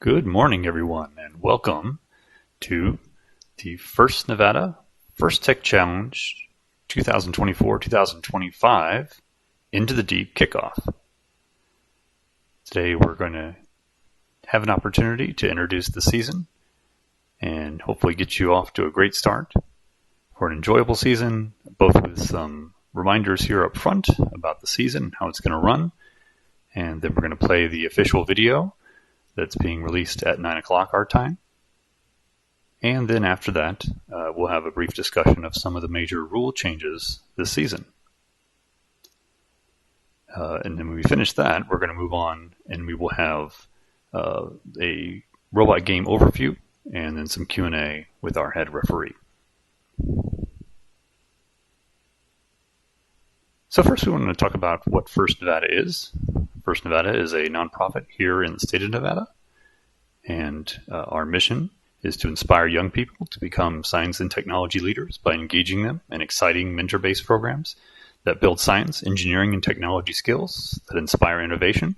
Good morning, everyone, and welcome to the First Nevada First Tech Challenge 2024-2025 Into the Deep Kickoff. Today we're going to have an opportunity to introduce the season and hopefully get you off to a great start for an enjoyable season, both with some reminders here up front about the season and how it's going to run, and then we're going to play the official video that's being released at 9 o'clock our time. And then after that, we'll have a brief discussion of some of the major rule changes this season. And then when we finish that, we're going to move on and we will have a robot game overview and then some Q&A with our head referee. So first we want to talk about what First Nevada is. First Nevada is a nonprofit here in the state of Nevada, and our mission is to inspire young people to become science and technology leaders by engaging them in exciting mentor-based programs that build science, engineering, and technology skills that inspire innovation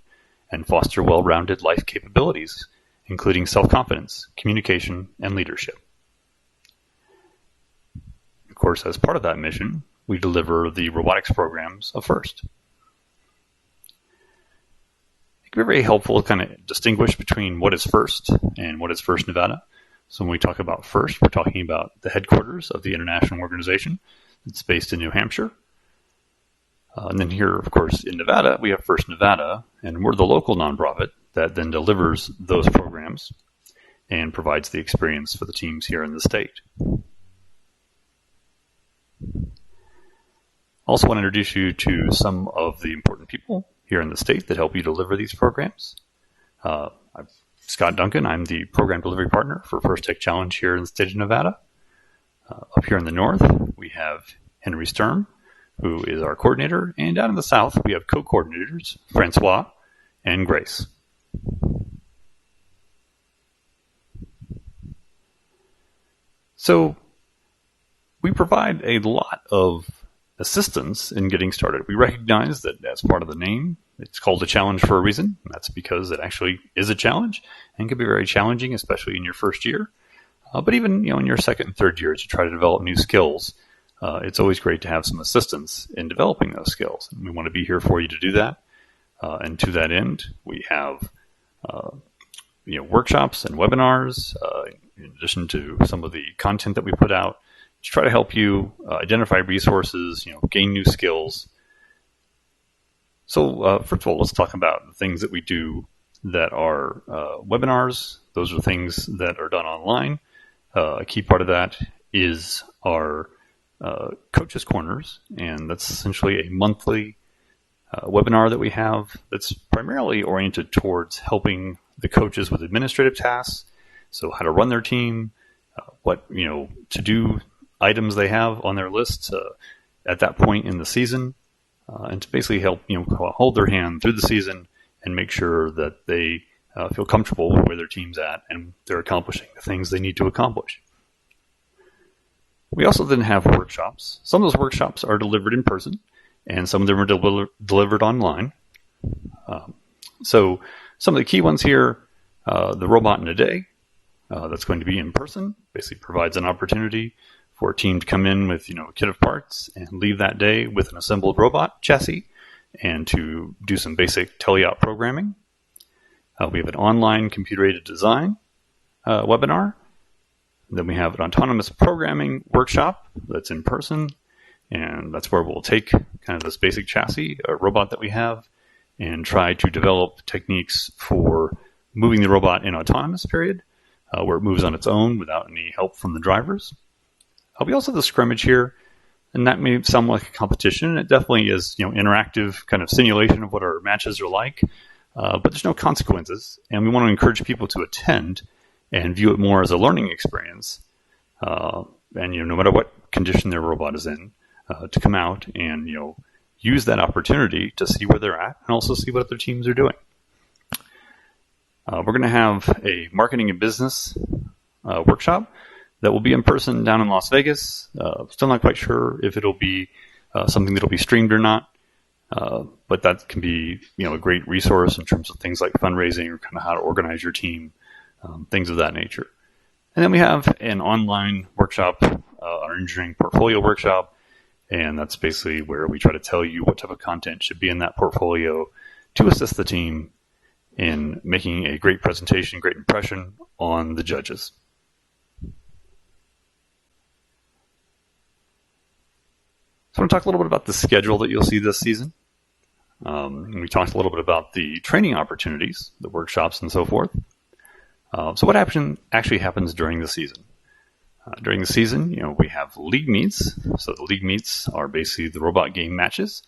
and foster well-rounded life capabilities, including self-confidence, communication, and leadership. Of course, as part of that mission, we deliver the robotics programs of FIRST. It can be very helpful to kind of distinguish between what is FIRST and what is First Nevada. So when we talk about FIRST, we're talking about the headquarters of the international organization that's based in New Hampshire. And then here, of course, in Nevada, we have First Nevada, and we're the local nonprofit that then delivers those programs and provides the experience for the teams here in the state. Also want to introduce you to some of the important people here in the state that help you deliver these programs. I'm Scott Duncan. I'm the program delivery partner for First Tech Challenge here in the state of Nevada. Up here in the north, we have Henry Sturm, who is our coordinator, and down in the south, we have co-coordinators, Francois and Grace. So we provide a lot of assistance in getting started. We recognize that as part of the name, it's called a challenge for a reason. And that's because it actually is a challenge and can be very challenging, especially in your first year. But even in your second and third year, to try to develop new skills, it's always great to have some assistance in developing those skills. And we want to be here for you to do that. And to that end, we have workshops and webinars, in addition to some of the content that we put out, to try to help you identify resources, gain new skills. So first of all, let's talk about the things that we do that are webinars. Those are things that are done online. A key part of that is our Coaches Corners, and that's essentially a monthly webinar that we have that's primarily oriented towards helping the coaches with administrative tasks. So how to run their team, what to-do items they have on their list at that point in the season, and to basically help hold their hand through the season and make sure that they feel comfortable with where their team's at and they're accomplishing the things they need to accomplish. We also then have workshops. Some of those workshops are delivered in person, and some of them are delivered online. So some of the key ones here, the Robot in a Day, that's going to be in person, basically provides an opportunity for a team to come in with a kit of parts and leave that day with an assembled robot chassis and to do some basic teleop programming. We have an online computer-aided design webinar. Then we have an autonomous programming workshop that's in person, and that's where we'll take kind of this basic chassis, a robot that we have, and try to develop techniques for moving the robot in autonomous period, where it moves on its own without any help from the drivers. We also have the scrimmage here, and that may sound like a competition, and it definitely is, interactive kind of simulation of what our matches are like, but there's no consequences, and we want to encourage people to attend and view it more as a learning experience, and no matter what condition their robot is in, to come out and use that opportunity to see where they're at and also see what other teams are doing. We're going to have a marketing and business workshop that will be in person down in Las Vegas. Still not quite sure if it'll be something that'll be streamed or not, but that can be a great resource in terms of things like fundraising or kind of how to organize your team things of that nature. And then we have an online workshop, our engineering portfolio workshop, and that's basically where we try to tell you what type of content should be in that portfolio to assist the team in making a great presentation, great impression on the judges. So I want to talk a little bit about the schedule that you'll see this season. We talked a little bit about the training opportunities, the workshops, and so forth. So what actually happens during the season? During the season, we have league meets. So the league meets are basically the robot game matches.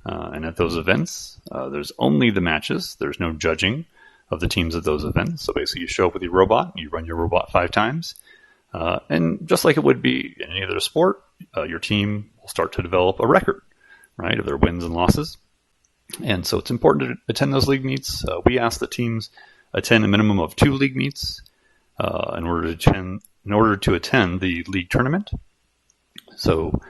And at those events, there's only the matches. There's no judging of the teams at those events. So basically you show up with your robot, you run your robot 5 times. And just like it would be in any other sport, your team will start to develop a record, right, of their wins and losses. And so it's important to attend those league meets. We ask the teams attend a minimum of 2 league meets in order to attend the league tournament. So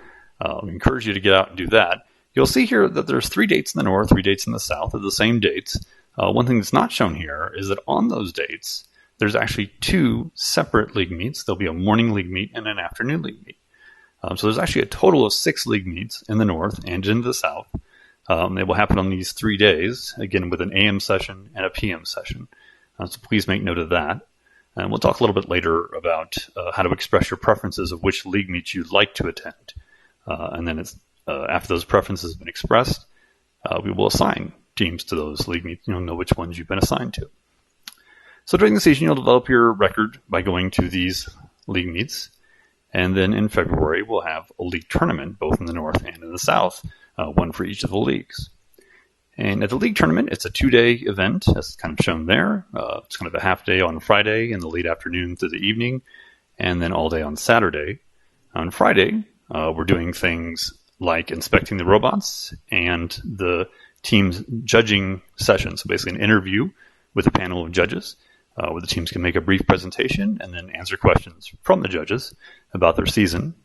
we encourage you to get out and do that. You'll see here that there's 3 dates in the north, 3 dates in the south of the same dates. One thing that's not shown here is that on those dates, there's actually 2 separate league meets. There'll be a morning league meet and an afternoon league meet. So there's actually a total of 6 league meets in the north and in the south. They will happen on these 3 days, again, with an AM session and a PM session. So please make note of that. And we'll talk a little bit later about how to express your preferences of which league meets you'd like to attend. And then after those preferences have been expressed, we will assign teams to those league meets. You'll know which ones you've been assigned to. So during the season, you'll develop your record by going to these league meets. And then in February, we'll have a league tournament, both in the north and in the south, one for each of the leagues. And at the league tournament, it's a 2-day event, as kind of shown there. It's kind of a half day on Friday and the late afternoon through the evening, and then all day on Saturday. On Friday, we're doing things like inspecting the robots and the team's judging session. So basically an interview with a panel of judges where the teams can make a brief presentation and then answer questions from the judges about their season.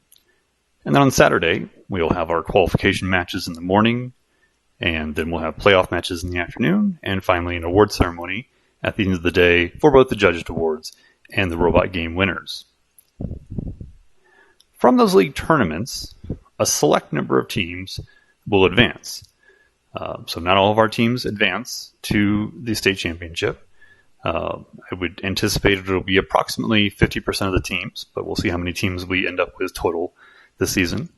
And then on Saturday, we'll have our qualification matches in the morning, and then we'll have playoff matches in the afternoon, and finally an award ceremony at the end of the day for both the Judges Awards and the robot game winners. From those league tournaments, a select number of teams will advance. So not all of our teams advance to the state championship. I would anticipate it'll be approximately 50% of the teams, but we'll see how many teams we end up with total this season.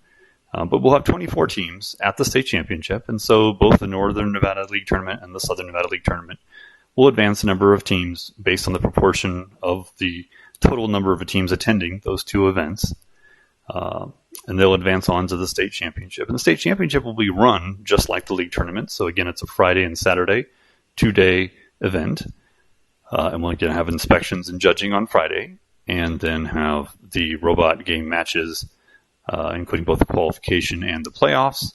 But we'll have 24 teams at the state championship, and so both the Northern Nevada League Tournament and the Southern Nevada League Tournament will advance the number of teams based on the proportion of the total number of teams attending those 2 events. And they'll advance on to the state championship. And the state championship will be run just like the league tournament. So again, it's a Friday and Saturday 2-day event. And we'll again have inspections and judging on Friday, and then have the robot game matches, including both the qualification and the playoffs,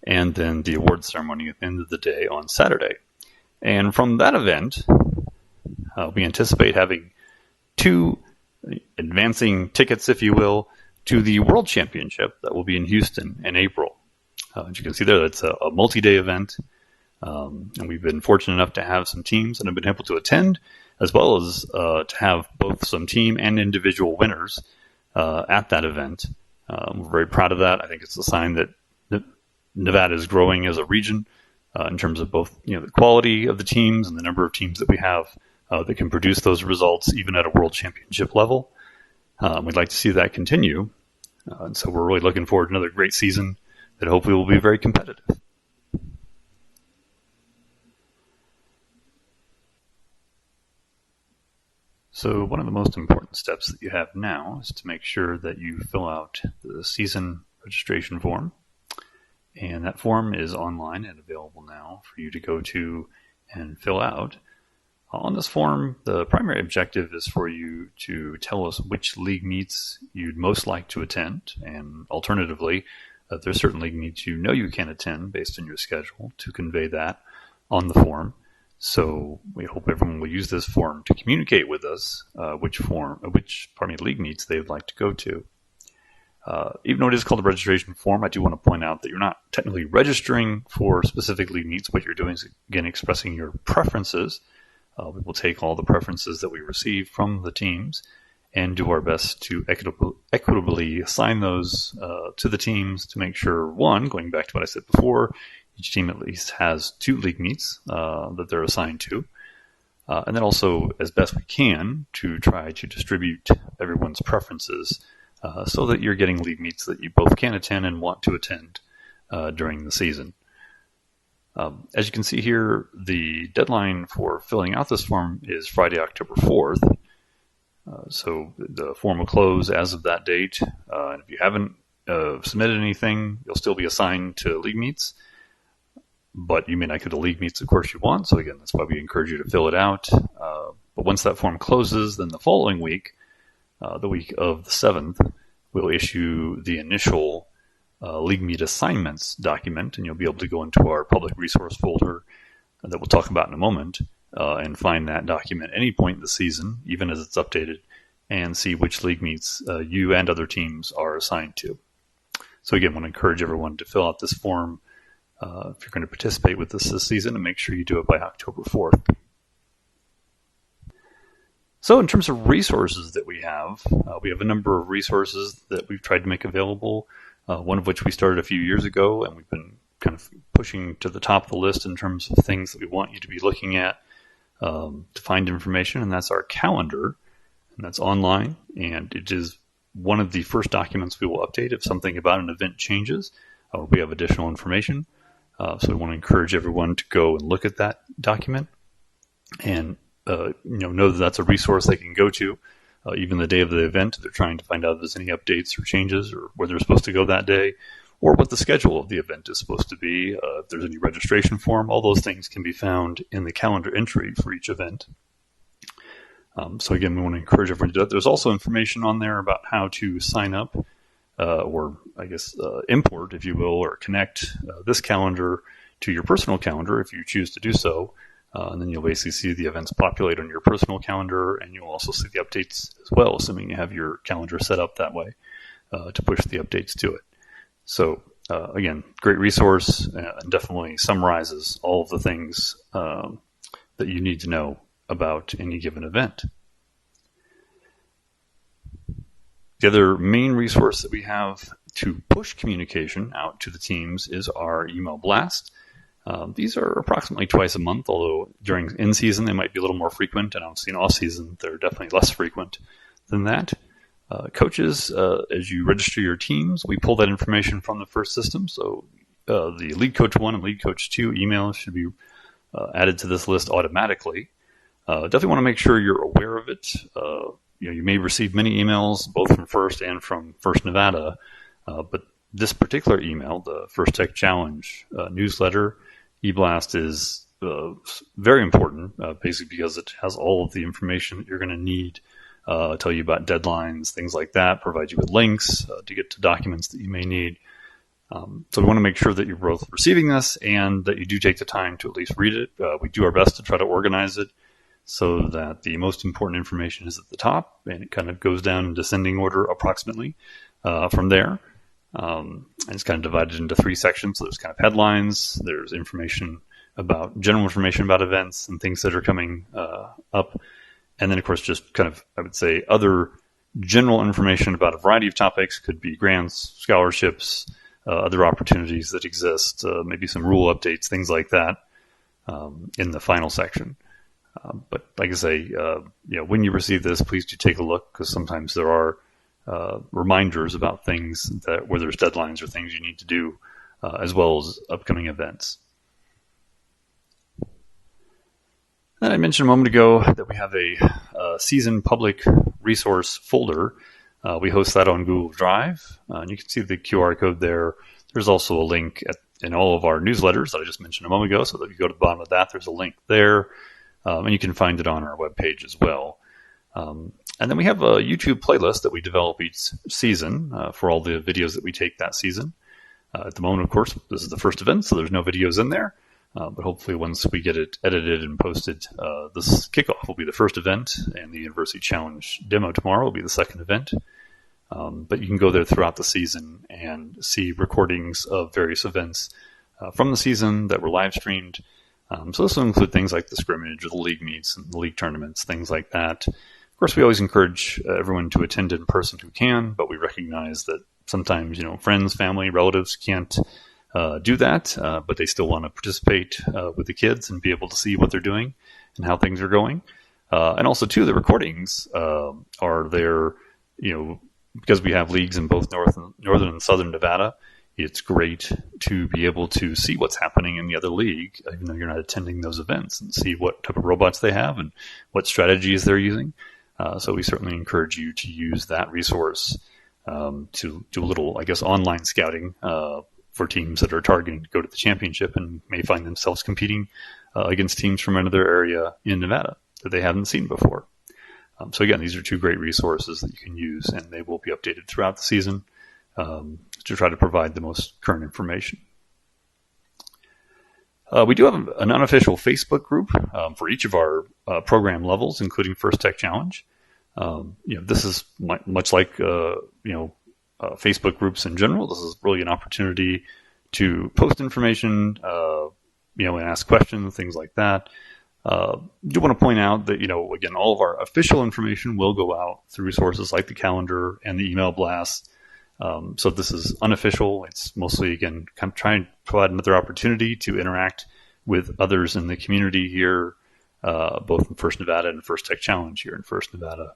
and then the award ceremony at the end of the day on Saturday. And from that event, we anticipate having 2 advancing tickets, if you will, to the World Championship that will be in Houston in April. As you can see there, that's a multi-day event. And we've been fortunate enough to have some teams that have been able to attend, as well as to have both some team and individual winners at that event. We're very proud of that. I think it's a sign that Nevada is growing as a region in terms of both the quality of the teams and the number of teams that we have that can produce those results even at a world championship level. We'd like to see that continue. And so we're really looking forward to another great season that hopefully will be very competitive. So one of the most important steps that you have now is to make sure that you fill out the season registration form. And that form is online and available now for you to go to and fill out. On this form, the primary objective is for you to tell us which league meets you'd most like to attend, and alternatively, if there's certain league meets you know you can attend based on your schedule, to convey that on the form. So we hope everyone will use this form to communicate with us which league meets they would like to go to. Even though it is called a registration form, I do want to point out that you're not technically registering for specific league meets. What you're doing is, again, expressing your preferences We will take all the preferences that we receive from the teams and do our best to equitably assign those to the teams to make sure, one, going back to what I said before, each team at least has 2 league meets that they're assigned to. And then also, as best we can, to try to distribute everyone's preferences so that you're getting league meets that you both can attend and want to attend during the season. As you can see here, the deadline for filling out this form is Friday, October 4th. So the form will close as of that date. And if you haven't submitted anything, you'll still be assigned to league meets. But you may not get the league meets, of course, you want. So again, that's why we encourage you to fill it out. But once that form closes, then the following week, the week of the 7th, we'll issue the initial league meet assignments document, and you'll be able to go into our public resource folder that we'll talk about in a moment and find that document at any point in the season, even as it's updated, and see which league meets you and other teams are assigned to. So again, I want to encourage everyone to fill out this form if you're going to participate with this season, and make sure you do it by October 4th. So in terms of resources that we have a number of resources that we've tried to make available, one of which we started a few years ago, and we've been kind of pushing to the top of the list in terms of things that we want you to be looking at to find information, and that's our calendar, and that's online, and it is one of the first documents we will update if something about an event changes or we have additional information. So we want to encourage everyone to go and look at that document and know that that's a resource they can go to even the day of the event. They're trying to find out if there's any updates or changes or where they're supposed to go that day or what the schedule of the event is supposed to be. If there's any registration form, all those things can be found in the calendar entry for each event. So again, we want to encourage everyone to do that. There's also information on there about how to sign up or I guess import, if you will, or connect this calendar to your personal calendar if you choose to do so. And then you'll basically see the events populate on your personal calendar, and you'll also see the updates as well, assuming you have your calendar set up that way to push the updates to it. So again, great resource and definitely summarizes all of the things that you need to know about any given event. The other main resource that we have to push communication out to the teams is our email blast. These are approximately twice a month, although during in-season they might be a little more frequent, and obviously in off-season they're definitely less frequent than that. Coaches, as you register your teams, we pull that information from the first system, so the Lead Coach 1 and Lead Coach 2 emails should be added to this list automatically. Definitely want to make sure you're aware of it. You may receive many emails, both from First and from First Nevada, but this particular email, the First Tech Challenge newsletter, e-blast, is very important, basically because it has all of the information that you're going to need, tell you about deadlines, things like that, provide you with links to get to documents that you may need. So we want to make sure that you're both receiving this and that you do take the time to at least read it. We do our best to try to organize it so that the most important information is at the top, and it kind of goes down in descending order approximately from there. And it's kind of divided into 3 sections. So there's kind of headlines, there's general information about events and things that are coming up. And then, of course, just kind of, I would say, other general information about a variety of topics. Could be grants, scholarships, other opportunities that exist, maybe some rule updates, things like that in the final section. But like I say, when you receive this, please do take a look, because sometimes there are reminders about things where there's deadlines or things you need to do, as well as upcoming events. And I mentioned a moment ago that we have a season public resource folder. We host that on Google Drive, and you can see the QR code there. There's also a link in all of our newsletters that I just mentioned a moment ago, so that if you go to the bottom of that, there's a link there, and you can find it on our webpage as well. And then we have a YouTube playlist that we develop each season for all the videos that we take that season. At the moment, of course, this is the first event, so there's no videos in there. But hopefully once we get it edited and posted, this kickoff will be the first event, and the University Challenge demo tomorrow will be the second event. But you can go there throughout the season and see recordings of various events from the season that were live streamed, So this will include things like the scrimmage or the league meets and the league tournaments, things like that. Of course, we always encourage everyone to attend in person who can, but we recognize that sometimes, friends, family, relatives can't do that, but they still want to participate with the kids and be able to see what they're doing and how things are going. And also, too, the recordings are there, because we have leagues in both northern and southern Nevada. It's great to be able to see what's happening in the other league, even though you're not attending those events, and see what type of robots they have and what strategies they're using. So we certainly encourage you to use that resource to do a little, online scouting for teams that are targeting to go to the championship and may find themselves competing against teams from another area in Nevada that they haven't seen before. So again, these are two great resources that you can use, and they will be updated throughout the season to try to provide the most current information. We do have an unofficial Facebook group for each of our program levels, including First Tech Challenge. This is much like Facebook groups in general. This is really an opportunity to post information, and ask questions, things like that. Do want to point out that, again, all of our official information will go out through sources like the calendar and the email blasts. So this is unofficial. It's mostly, again, kind of trying to provide another opportunity to interact with others in the community here, both in First Nevada and First Tech Challenge here in First Nevada.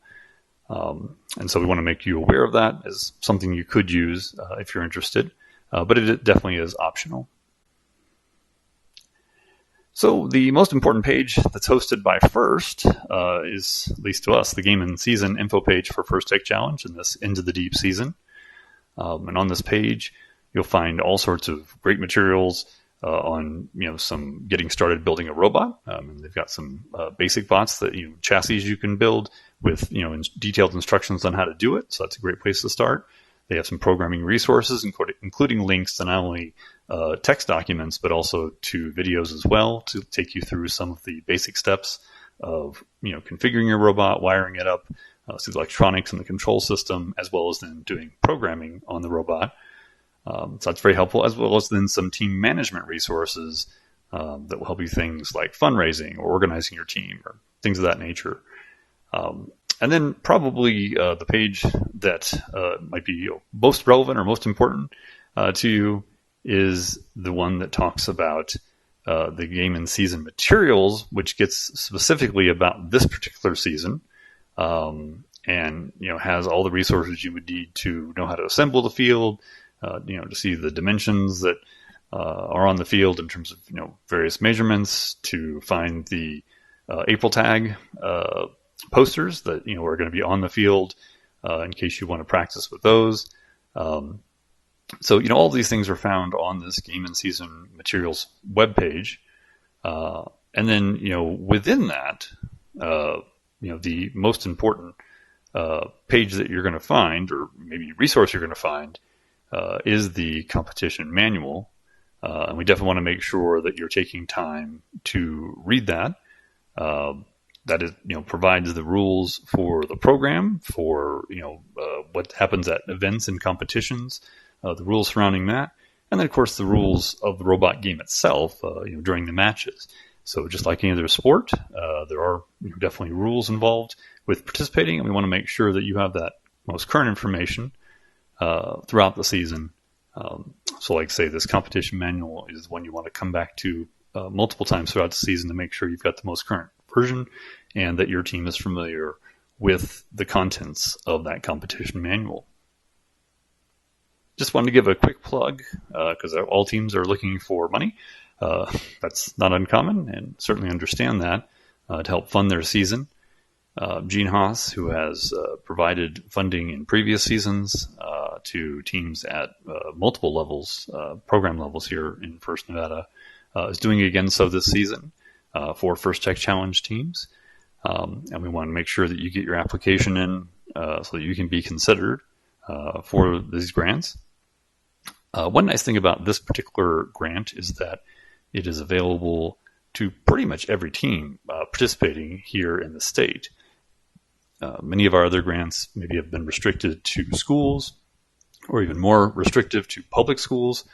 And so we want to make you aware of that as something you could use if you're interested, but it definitely is optional. So the most important page that's hosted by First is, at least to us, the Game and Season info page for First Tech Challenge in this Into the Deep season. And on this page, you'll find all sorts of great materials on, some getting started building a robot. And they've got some basic bots that, chassis you can build with, detailed instructions on how to do it. So that's a great place to start. They have some programming resources, including links to not only text documents, but also to videos as well to take you through some of the basic steps of, configuring your robot, wiring it up, through the electronics and the control system, as well as then doing programming on the robot. So that's very helpful, as well as then some team management resources that will help you things like fundraising or organizing your team or things of that nature. And then probably the page that might be most relevant or most important to you is the one that talks about the game and season materials, which gets specifically about this particular season. And has all the resources you would need to know how to assemble the field, to see the dimensions that are on the field in terms of various measurements, to find the April tag posters that are going to be on the field in case you want to practice with those. So all of these things are found on this Game and Season Materials webpage, and then within that. The most important page that you're going to find, or maybe resource you're going to find, is the competition manual. And we definitely want to make sure that you're taking time to read that. That is, provides the rules for the program, for what happens at events and competitions, the rules surrounding that, and then of course the rules of the robot game itself, during the matches. So just like any other sport, there are definitely rules involved with participating, and we want to make sure that you have that most current information throughout the season. So like say this competition manual is one you want to come back to multiple times throughout the season to make sure you've got the most current version and that your team is familiar with the contents of that competition manual. Just wanted to give a quick plug because all teams are looking for money. That's not uncommon, and certainly understand that to help fund their season. Gene Haas, who has provided funding in previous seasons to teams at multiple levels, program levels here in First Nevada, is doing again so this season for First Tech Challenge teams. And we want to make sure that you get your application in so that you can be considered for these grants. One nice thing about this particular grant is that it is available to pretty much every team participating here in the state. Many of our other grants maybe have been restricted to schools or even more restrictive to public schools.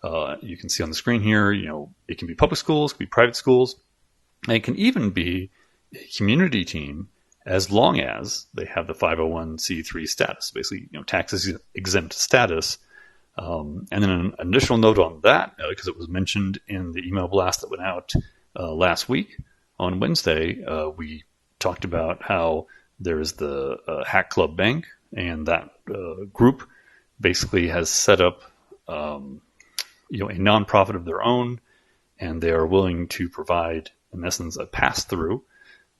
You can see on the screen here, it can be public schools, it can be private schools, and it can even be a community team as long as they have the 501c3 status, basically, tax exempt status. And then an additional note on that, because it was mentioned in the email blast that went out last week on Wednesday, we talked about how there's the Hack Club Bank, and that group basically has set up a nonprofit of their own, and they are willing to provide, in essence, a pass-through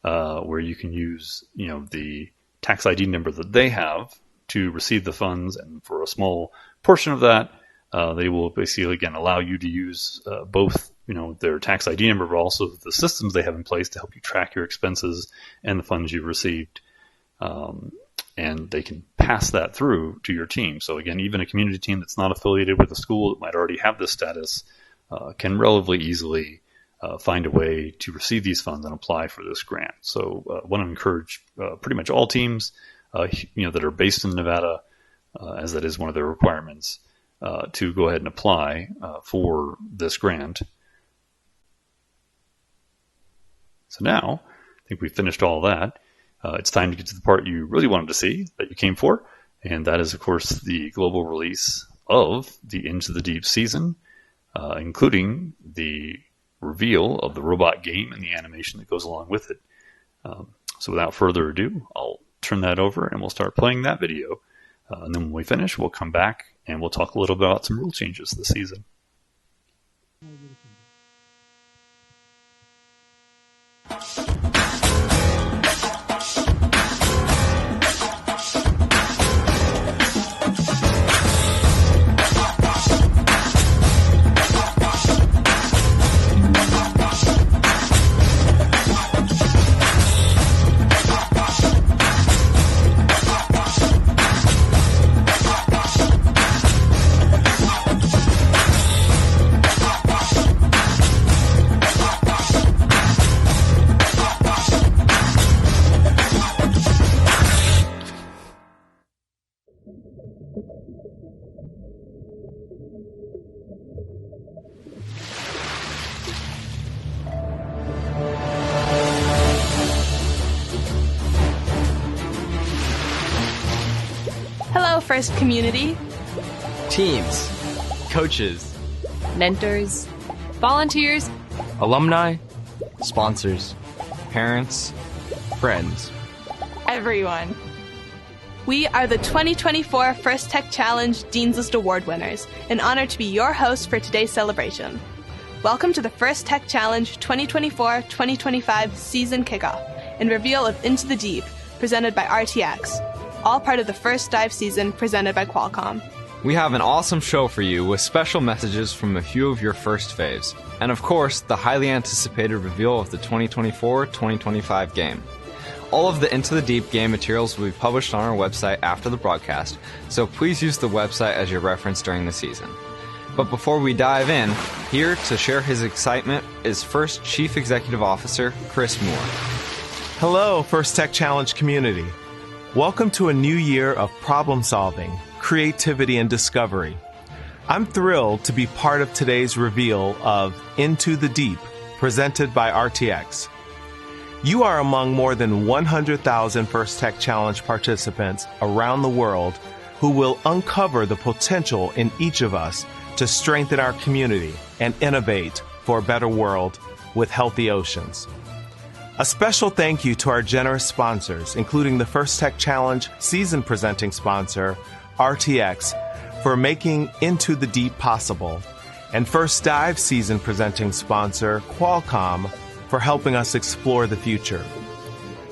where you can use the tax ID number that they have to receive the funds, and for a small portion of that, they will basically, again, allow you to use both their tax ID number, but also the systems they have in place to help you track your expenses and the funds you've received. And they can pass that through to your team. So again, even a community team that's not affiliated with a school that might already have this status can relatively easily find a way to receive these funds and apply for this grant. So I want to encourage pretty much all teams that are based in Nevada, as that is one of their requirements, to go ahead and apply for this grant. So now, I think we've finished all that. It's time to get to the part you really wanted to see, that you came for, and that is, of course, the global release of the Into the Deep season, including the reveal of the robot game and the animation that goes along with it. So without further ado, I'll turn that over and we'll start playing that video. And then when we finish, we'll come back and we'll talk a little bit about some rule changes this season. First community, teams, coaches, mentors, volunteers, alumni, sponsors, parents, friends, everyone. We are the 2024 First Tech Challenge Dean's List Award winners, an honor to be your host for today's celebration. Welcome to the First Tech Challenge 2024-2025 season kickoff and reveal of Into the Deep, presented by RTX. All part of the first dive season presented by Qualcomm. We have an awesome show for you with special messages from a few of your first faves. And of course, the highly anticipated reveal of the 2024-2025 game. All of the Into the Deep game materials will be published on our website after the broadcast, so please use the website as your reference during the season. But before we dive in, here to share his excitement is first Chief Executive Officer Chris Moore. Hello, First Tech Challenge community. Welcome to a new year of problem solving, creativity, and discovery. I'm thrilled to be part of today's reveal of Into the Deep, presented by RTX. You are among more than 100,000 First Tech Challenge participants around the world who will uncover the potential in each of us to strengthen our community and innovate for a better world with healthy oceans. A special thank you to our generous sponsors, including the First Tech Challenge season presenting sponsor, RTX, for making Into the Deep possible, and First Dive season presenting sponsor, Qualcomm, for helping us explore the future.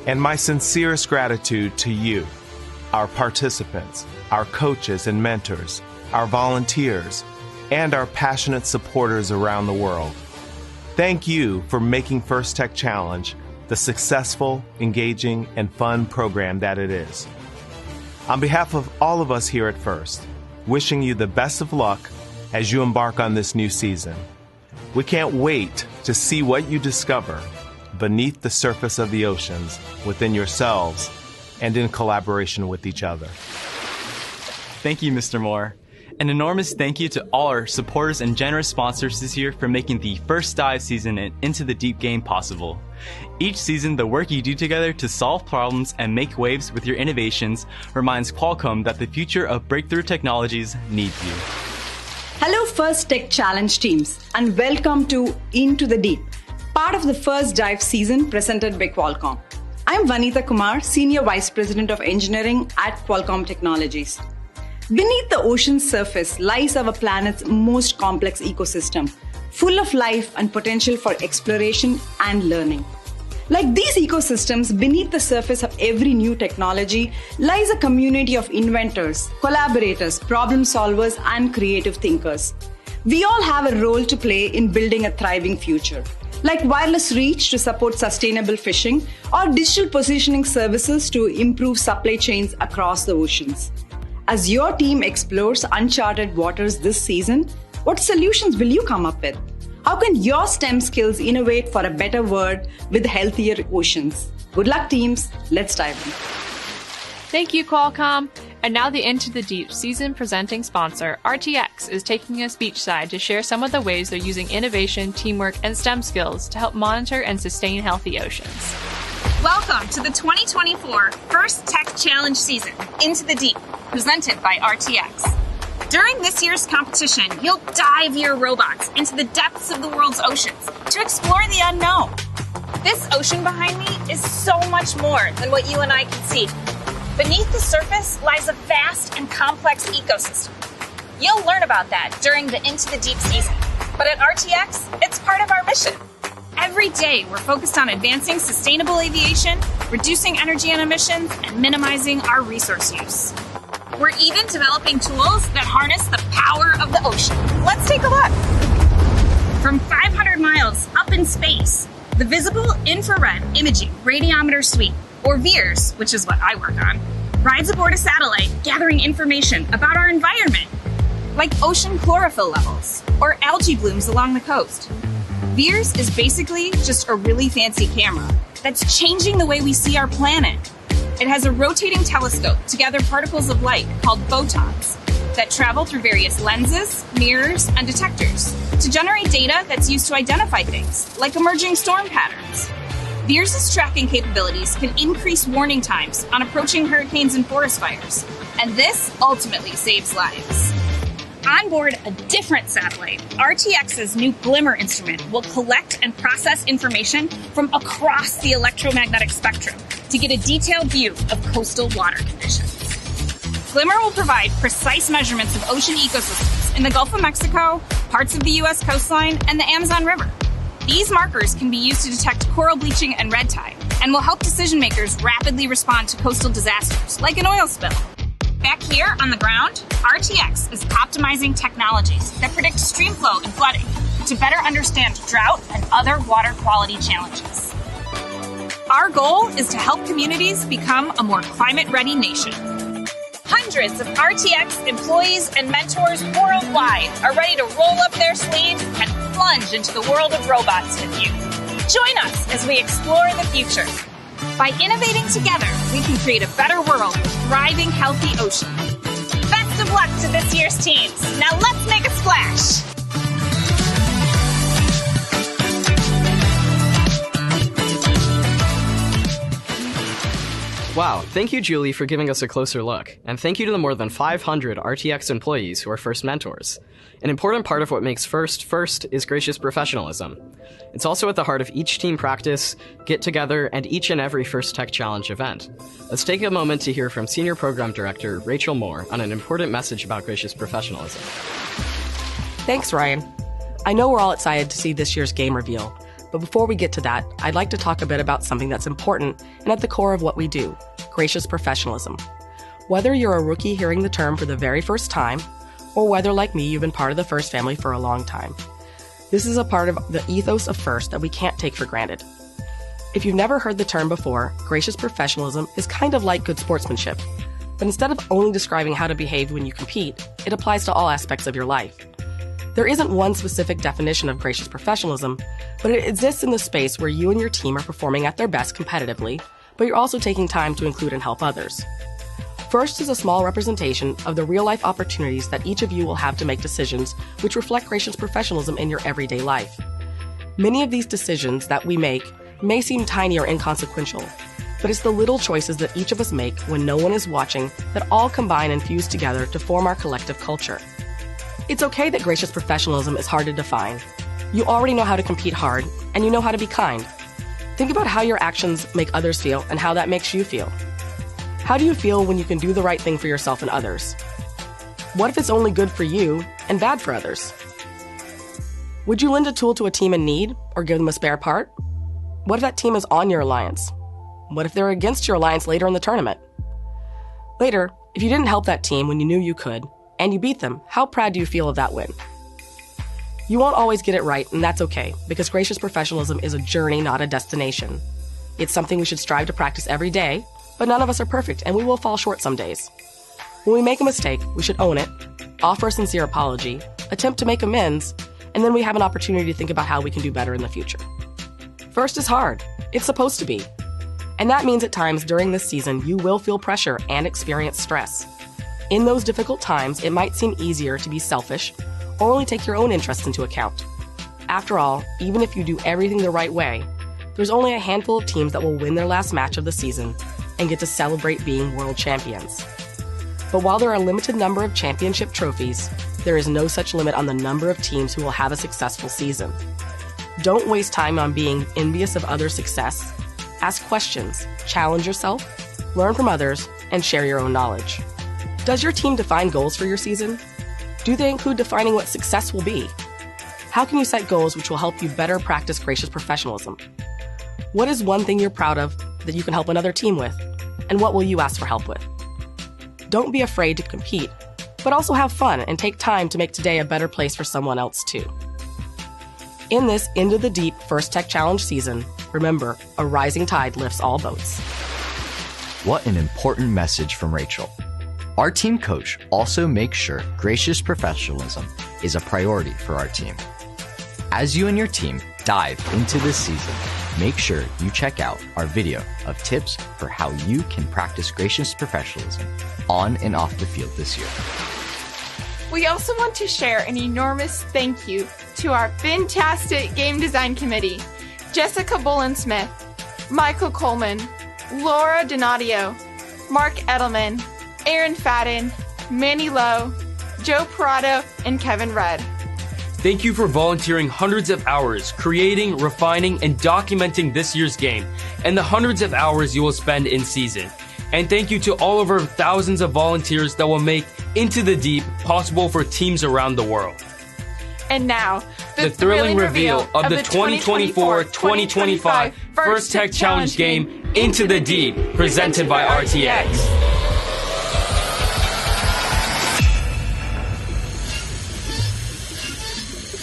And my sincerest gratitude to you, our participants, our coaches and mentors, our volunteers, and our passionate supporters around the world. Thank you for making First Tech Challenge the successful, engaging, and fun program that it is. On behalf of all of us here at First, wishing you the best of luck as you embark on this new season. We can't wait to see what you discover beneath the surface of the oceans, within yourselves, and in collaboration with each other. Thank you, Mr. Moore. An enormous thank you to all our supporters and generous sponsors this year for making the first dive season and Into the Deep game possible. Each season, the work you do together to solve problems and make waves with your innovations reminds Qualcomm that the future of breakthrough technologies needs you. Hello First Tech Challenge teams, and welcome to Into the Deep, part of the first dive season presented by Qualcomm. I'm Vanitha Kumar, Senior Vice President of Engineering at Qualcomm Technologies. Beneath the ocean's surface lies our planet's most complex ecosystem, full of life and potential for exploration and learning. Like these ecosystems, beneath the surface of every new technology lies a community of inventors, collaborators, problem solvers, and creative thinkers. We all have a role to play in building a thriving future, like wireless reach to support sustainable fishing or digital positioning services to improve supply chains across the oceans. As your team explores uncharted waters this season, what solutions will you come up with? How can your STEM skills innovate for a better world with healthier oceans? Good luck, teams. Let's dive in. Thank you, Qualcomm. And now the Into the Deep season presenting sponsor, RTX, is taking us beachside to share some of the ways they're using innovation, teamwork, and STEM skills to help monitor and sustain healthy oceans. Welcome to the 2024 First Tech Challenge season, Into the Deep, presented by RTX. During this year's competition, you'll dive your robots into the depths of the world's oceans to explore the unknown. This ocean behind me is so much more than what you and I can see. Beneath the surface lies a vast and complex ecosystem. You'll learn about that during the Into the Deep season. But at RTX, it's part of our mission. Every day, we're focused on advancing sustainable aviation, reducing energy and emissions, and minimizing our resource use. We're even developing tools that harness the power of the ocean. Let's take a look. From 500 miles up in space, the Visible Infrared Imaging Radiometer Suite, or VIIRS, which is what I work on, rides aboard a satellite gathering information about our environment, like ocean chlorophyll levels or algae blooms along the coast. VIIRS is basically just a really fancy camera that's changing the way we see our planet. It has a rotating telescope to gather particles of light called photons that travel through various lenses, mirrors, and detectors to generate data that's used to identify things, like emerging storm patterns. VIIRS' tracking capabilities can increase warning times on approaching hurricanes and forest fires, and this ultimately saves lives. On board a different satellite, RTX's new Glimmer instrument will collect and process information from across the electromagnetic spectrum to get a detailed view of coastal water conditions. Glimmer will provide precise measurements of ocean ecosystems in the Gulf of Mexico, parts of the U.S. coastline, and the Amazon River. These markers can be used to detect coral bleaching and red tide, and will help decision makers rapidly respond to coastal disasters, like an oil spill. Back here on the ground, RTX is optimizing technologies that predict stream flow and flooding to better understand drought and other water quality challenges. Our goal is to help communities become a more climate-ready nation. Hundreds of RTX employees and mentors worldwide are ready to roll up their sleeves and plunge into the world of robots with you. Join us as we explore the future. By innovating together, we can create a better world with thriving, healthy oceans. Best of luck to this year's teams. Now let's make a splash. Wow, thank you, Julie, for giving us a closer look. And thank you to the more than 500 RTX employees who are FIRST mentors. An important part of what makes FIRST is gracious professionalism. It's also at the heart of each team practice, get-together, and each and every First Tech Challenge event. Let's take a moment to hear from Senior Program Director Rachel Moore on an important message about gracious professionalism. Thanks, Ryan. I know we're all excited to see this year's game reveal, but before we get to that, I'd like to talk a bit about something that's important and at the core of what we do, gracious professionalism. Whether you're a rookie hearing the term for the very first time, or whether, like me, you've been part of the FIRST family for a long time, this is a part of the ethos of FIRST that we can't take for granted. If you've never heard the term before, gracious professionalism is kind of like good sportsmanship, but instead of only describing how to behave when you compete, it applies to all aspects of your life. There isn't one specific definition of gracious professionalism, but it exists in the space where you and your team are performing at their best competitively, but you're also taking time to include and help others. First is a small representation of the real-life opportunities that each of you will have to make decisions which reflect Gracious professionalism in your everyday life. Many of these decisions that we make may seem tiny or inconsequential, but it's the little choices that each of us make when no one is watching that all combine and fuse together to form our collective culture. It's okay that gracious professionalism is hard to define. You already know how to compete hard, and you know how to be kind. Think about how your actions make others feel and how that makes you feel. How do you feel when you can do the right thing for yourself and others? What if it's only good for you and bad for others? Would you lend a tool to a team in need or give them a spare part? What if that team is on your alliance? What if they're against your alliance later in the tournament? Later, if you didn't help that team when you knew you could, and you beat them, how proud do you feel of that win? You won't always get it right, and that's okay, because gracious professionalism is a journey, not a destination. It's something we should strive to practice every day, but none of us are perfect, and we will fall short some days. When we make a mistake, we should own it, offer a sincere apology, attempt to make amends, and then we have an opportunity to think about how we can do better in the future. First is hard. It's supposed to be. And that means at times during this season, you will feel pressure and experience stress. In those difficult times, it might seem easier to be selfish or only take your own interests into account. After all, even if you do everything the right way, there's only a handful of teams that will win their last match of the season and get to celebrate being world champions. But while there are a limited number of championship trophies, there is no such limit on the number of teams who will have a successful season. Don't waste time on being envious of others' success. Ask questions, challenge yourself, learn from others, and share your own knowledge. Does your team define goals for your season? Do they include defining what success will be? How can you set goals which will help you better practice gracious professionalism? What is one thing you're proud of that you can help another team with? And what will you ask for help with? Don't be afraid to compete, but also have fun and take time to make today a better place for someone else too. In this Into the Deep First Tech Challenge season, remember, a rising tide lifts all boats. What an important message from Rachel. Our team coach also makes sure gracious professionalism is a priority for our team. As you and your team dive into this season, make sure you check out our video of tips for how you can practice gracious professionalism on and off the field this year. We also want to share an enormous thank you to our fantastic game design committee, Jessica Bullen-Smith, Michael Coleman, Laura Donadio, Mark Edelman, Aaron Fadden, Manny Lowe, Joe Parado, and Kevin Rudd. Thank you for volunteering hundreds of hours, creating, refining, and documenting this year's game, and the hundreds of hours you will spend in season. And thank you to all of our thousands of volunteers that will make Into the Deep possible for teams around the world. And now, the thrilling reveal of the 2024-2025 First Tech Challenge game, Into the Deep, presented by RTX.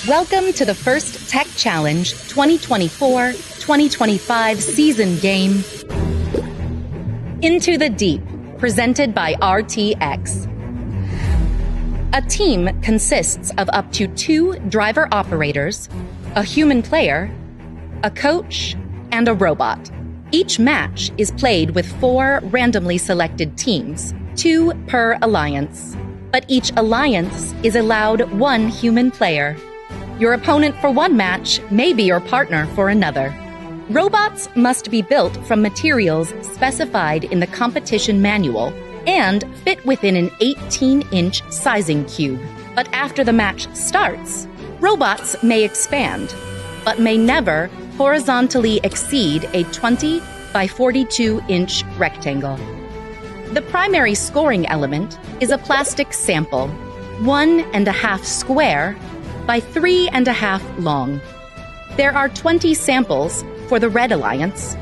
Welcome to the First Tech Challenge 2024-2025 season game, Into the Deep, presented by RTX. A team consists of up to 2 driver operators, a human player, a coach, and a robot. Each match is played with 4 randomly selected teams, 2 per alliance. But each alliance is allowed 1 human player. Your opponent for one match may be your partner for another. Robots must be built from materials specified in the competition manual and fit within an 18-inch sizing cube. But after the match starts, robots may expand, but may never horizontally exceed a 20 by 42-inch rectangle. The primary scoring element is a plastic sample, 1.5 square by 3.5 long. There are 20 samples for the Red Alliance,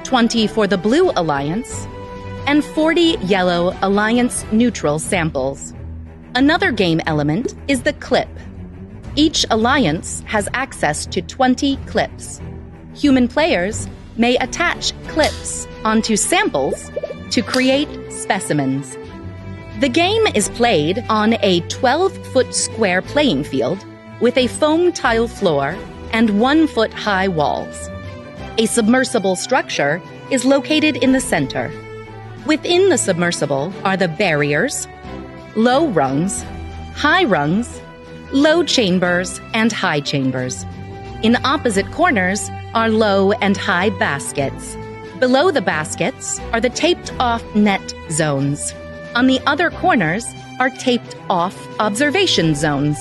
20 for the Blue Alliance, and 40 Yellow Alliance neutral samples. Another game element is the clip. Each alliance has access to 20 clips. Human players may attach clips onto samples to create specimens. The game is played on a 12-foot square playing field with a foam tile floor and 1-foot-high walls. A submersible structure is located in the center. Within the submersible are the barriers, low rungs, high rungs, low chambers, and high chambers. In opposite corners are low and high baskets. Below the baskets are the taped-off net zones. On the other corners are taped-off observation zones.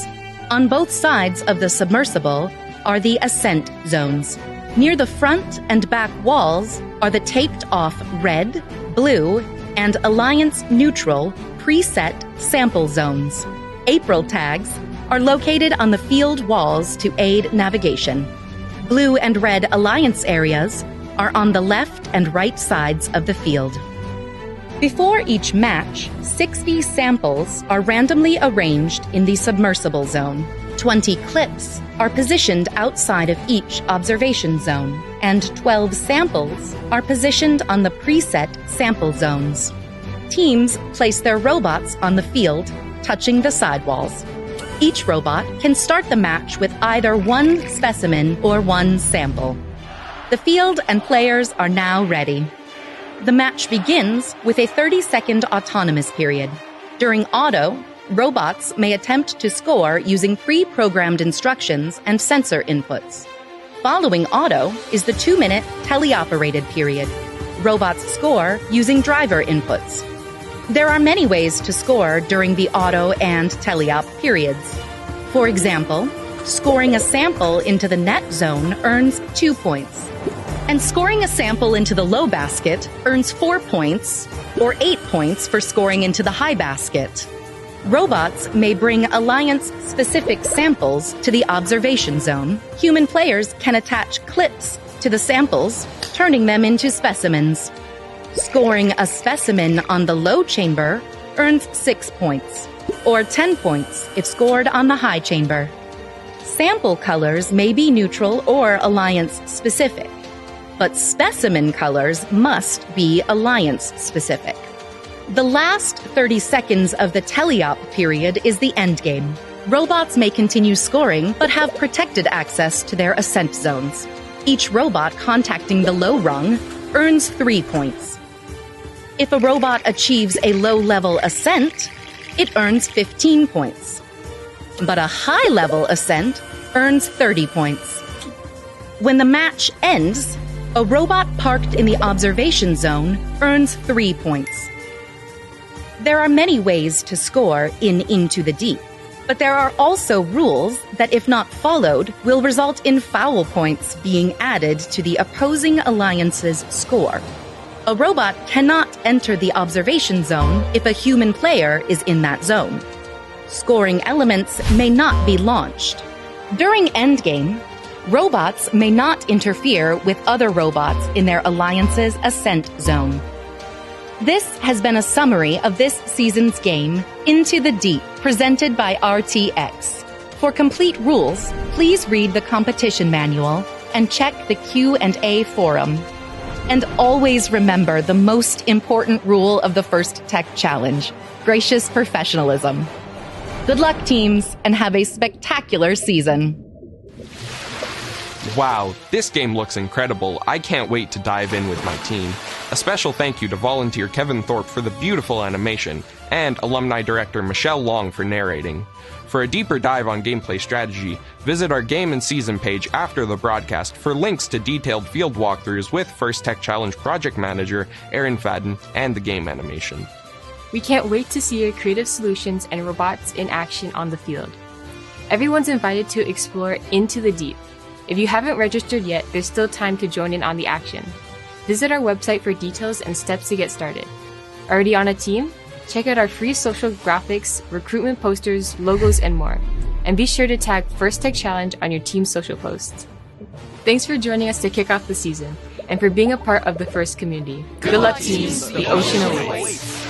On both sides of the submersible are the ascent zones. Near the front and back walls are the taped-off red, blue, and Alliance neutral preset sample zones. April tags are located on the field walls to aid navigation. Blue and red Alliance areas are on the left and right sides of the field. Before each match, 60 samples are randomly arranged in the submersible zone. 20 clips are positioned outside of each observation zone, and 12 samples are positioned on the preset sample zones. Teams place their robots on the field, touching the sidewalls. Each robot can start the match with either one specimen or one sample. The field and players are now ready. The match begins with a 30-second autonomous period. During auto, robots may attempt to score using pre-programmed instructions and sensor inputs. Following auto is the 2-minute teleoperated period. Robots score using driver inputs. There are many ways to score during the auto and teleop periods. For example, scoring a sample into the net zone earns 2 points. And scoring a sample into the low basket earns 4 points, or 8 points for scoring into the high basket. Robots may bring Alliance-specific samples to the observation zone. Human players can attach clips to the samples, turning them into specimens. Scoring a specimen on the low chamber earns 6 points, or 10 points if scored on the high chamber. Sample colors may be neutral or Alliance-specific, but specimen colors must be Alliance-specific. The last 30 seconds of the teleop period is the endgame. Robots may continue scoring, but have protected access to their ascent zones. Each robot contacting the low rung earns 3 points. If a robot achieves a low-level ascent, it earns 15 points. But a high-level ascent earns 30 points. When the match ends, a robot parked in the observation zone earns 3 points. There are many ways to score in Into the Deep, but there are also rules that, if not followed, will result in foul points being added to the opposing alliance's score. A robot cannot enter the observation zone if a human player is in that zone. Scoring elements may not be launched. During endgame, robots may not interfere with other robots in their alliance's ascent zone. This has been a summary of this season's game, Into the Deep, presented by RTX. For complete rules, please read the competition manual and check the Q&A forum. And always remember the most important rule of the First Tech Challenge: gracious professionalism. Good luck, teams, and have a spectacular season. Wow, this game looks incredible. I can't wait to dive in with my team. A special thank you to volunteer Kevin Thorpe for the beautiful animation, and alumni director Michelle Long for narrating. For a deeper dive on gameplay strategy, visit our Game and Season page after the broadcast for links to detailed field walkthroughs with First Tech Challenge project manager Aaron Fadden and the game animation. We can't wait to see your creative solutions and robots in action on the field. Everyone's invited to explore Into the Deep. If you haven't registered yet, there's still time to join in on the action. Visit our website for details and steps to get started. Already on a team? Check out our free social graphics, recruitment posters, logos, and more. And be sure to tag First Tech Challenge on your team's social posts. Thanks for joining us to kick off the season, and for being a part of the First community. Good luck, teams. The ocean awaits.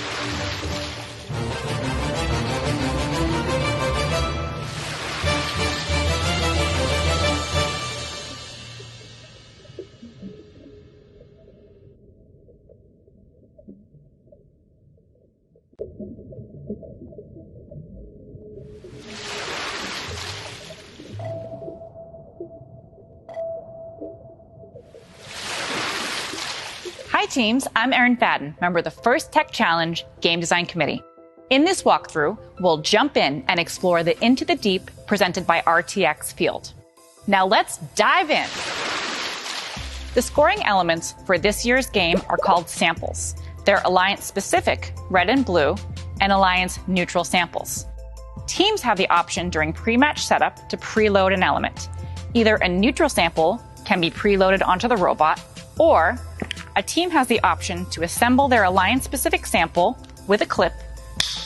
Hi teams, I'm Erin Fadden, member of the First Tech Challenge Game Design Committee. In this walkthrough, we'll jump in and explore the Into the Deep presented by RTX field. Now let's dive in. The scoring elements for this year's game are called samples. They're Alliance-specific, red and blue, and Alliance-neutral samples. Teams have the option during pre-match setup to preload an element. Either a neutral sample can be preloaded onto the robot, or a team has the option to assemble their Alliance-specific sample with a clip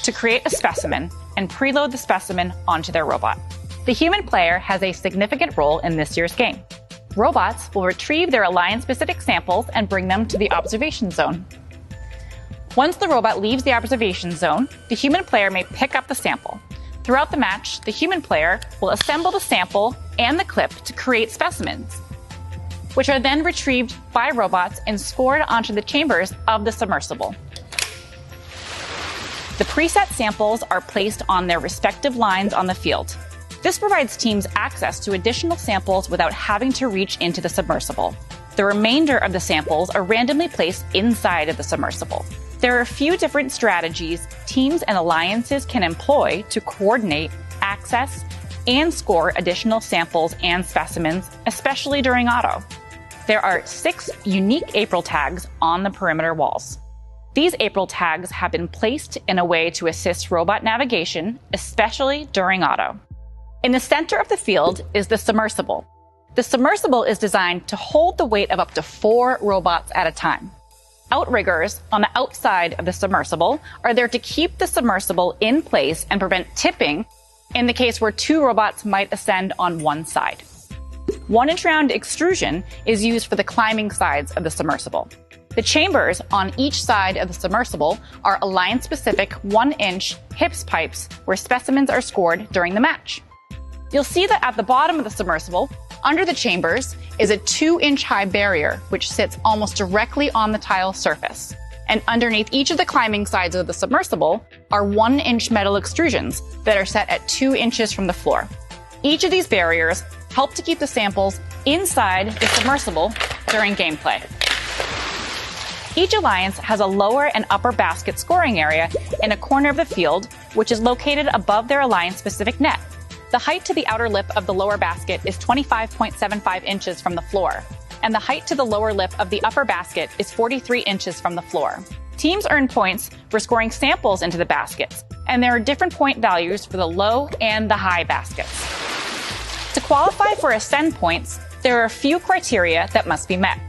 to create a specimen and preload the specimen onto their robot. The human player has a significant role in this year's game. Robots will retrieve their Alliance-specific samples and bring them to the observation zone. Once the robot leaves the observation zone, the human player may pick up the sample. Throughout the match, the human player will assemble the sample and the clip to create specimens, which are then retrieved by robots and scored onto the chambers of the submersible. The preset samples are placed on their respective lines on the field. This provides teams access to additional samples without having to reach into the submersible. The remainder of the samples are randomly placed inside of the submersible. There are a few different strategies teams and alliances can employ to coordinate, access, and score additional samples and specimens, especially during auto. There are 6 unique April tags on the perimeter walls. These April tags have been placed in a way to assist robot navigation, especially during auto. In the center of the field is the submersible. The submersible is designed to hold the weight of up to 4 robots at a time. Outriggers on the outside of the submersible are there to keep the submersible in place and prevent tipping in the case where 2 robots might ascend on one side. 1-inch round extrusion is used for the climbing sides of the submersible. The chambers on each side of the submersible are Alliance-specific 1-inch HIPS pipes where specimens are scored during the match. You'll see that at the bottom of the submersible, under the chambers, is a 2-inch high barrier which sits almost directly on the tile surface. And underneath each of the climbing sides of the submersible are 1-inch metal extrusions that are set at 2 inches from the floor. Each of these barriers help to keep the samples inside the submersible during gameplay. Each alliance has a lower and upper basket scoring area in a corner of the field, which is located above their alliance-specific net. The height to the outer lip of the lower basket is 25.75 inches from the floor, and the height to the lower lip of the upper basket is 43 inches from the floor. Teams earn points for scoring samples into the baskets, and there are different point values for the low and the high baskets. To qualify for ascend points, there are a few criteria that must be met.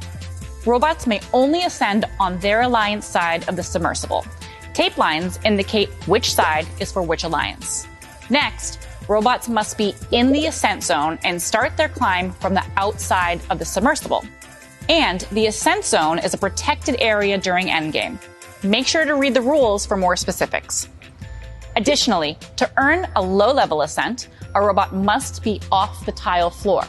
Robots may only ascend on their alliance side of the submersible. Tape lines indicate which side is for which alliance. Next, robots must be in the ascent zone and start their climb from the outside of the submersible. And the ascent zone is a protected area during endgame. Make sure to read the rules for more specifics. Additionally, to earn a low-level ascent, a robot must be off the tile floor.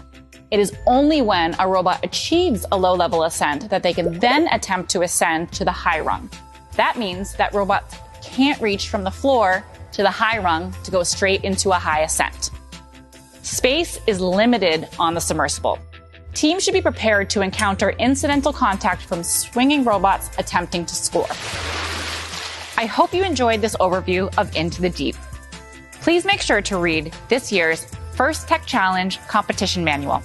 It is only when a robot achieves a low-level ascent that they can then attempt to ascend to the high rung. That means that robots can't reach from the floor to the high rung to go straight into a high ascent. Space is limited on the submersible. Teams should be prepared to encounter incidental contact from swinging robots attempting to score. I hope you enjoyed this overview of Into the Deep. Please make sure to read this year's First Tech Challenge Competition Manual.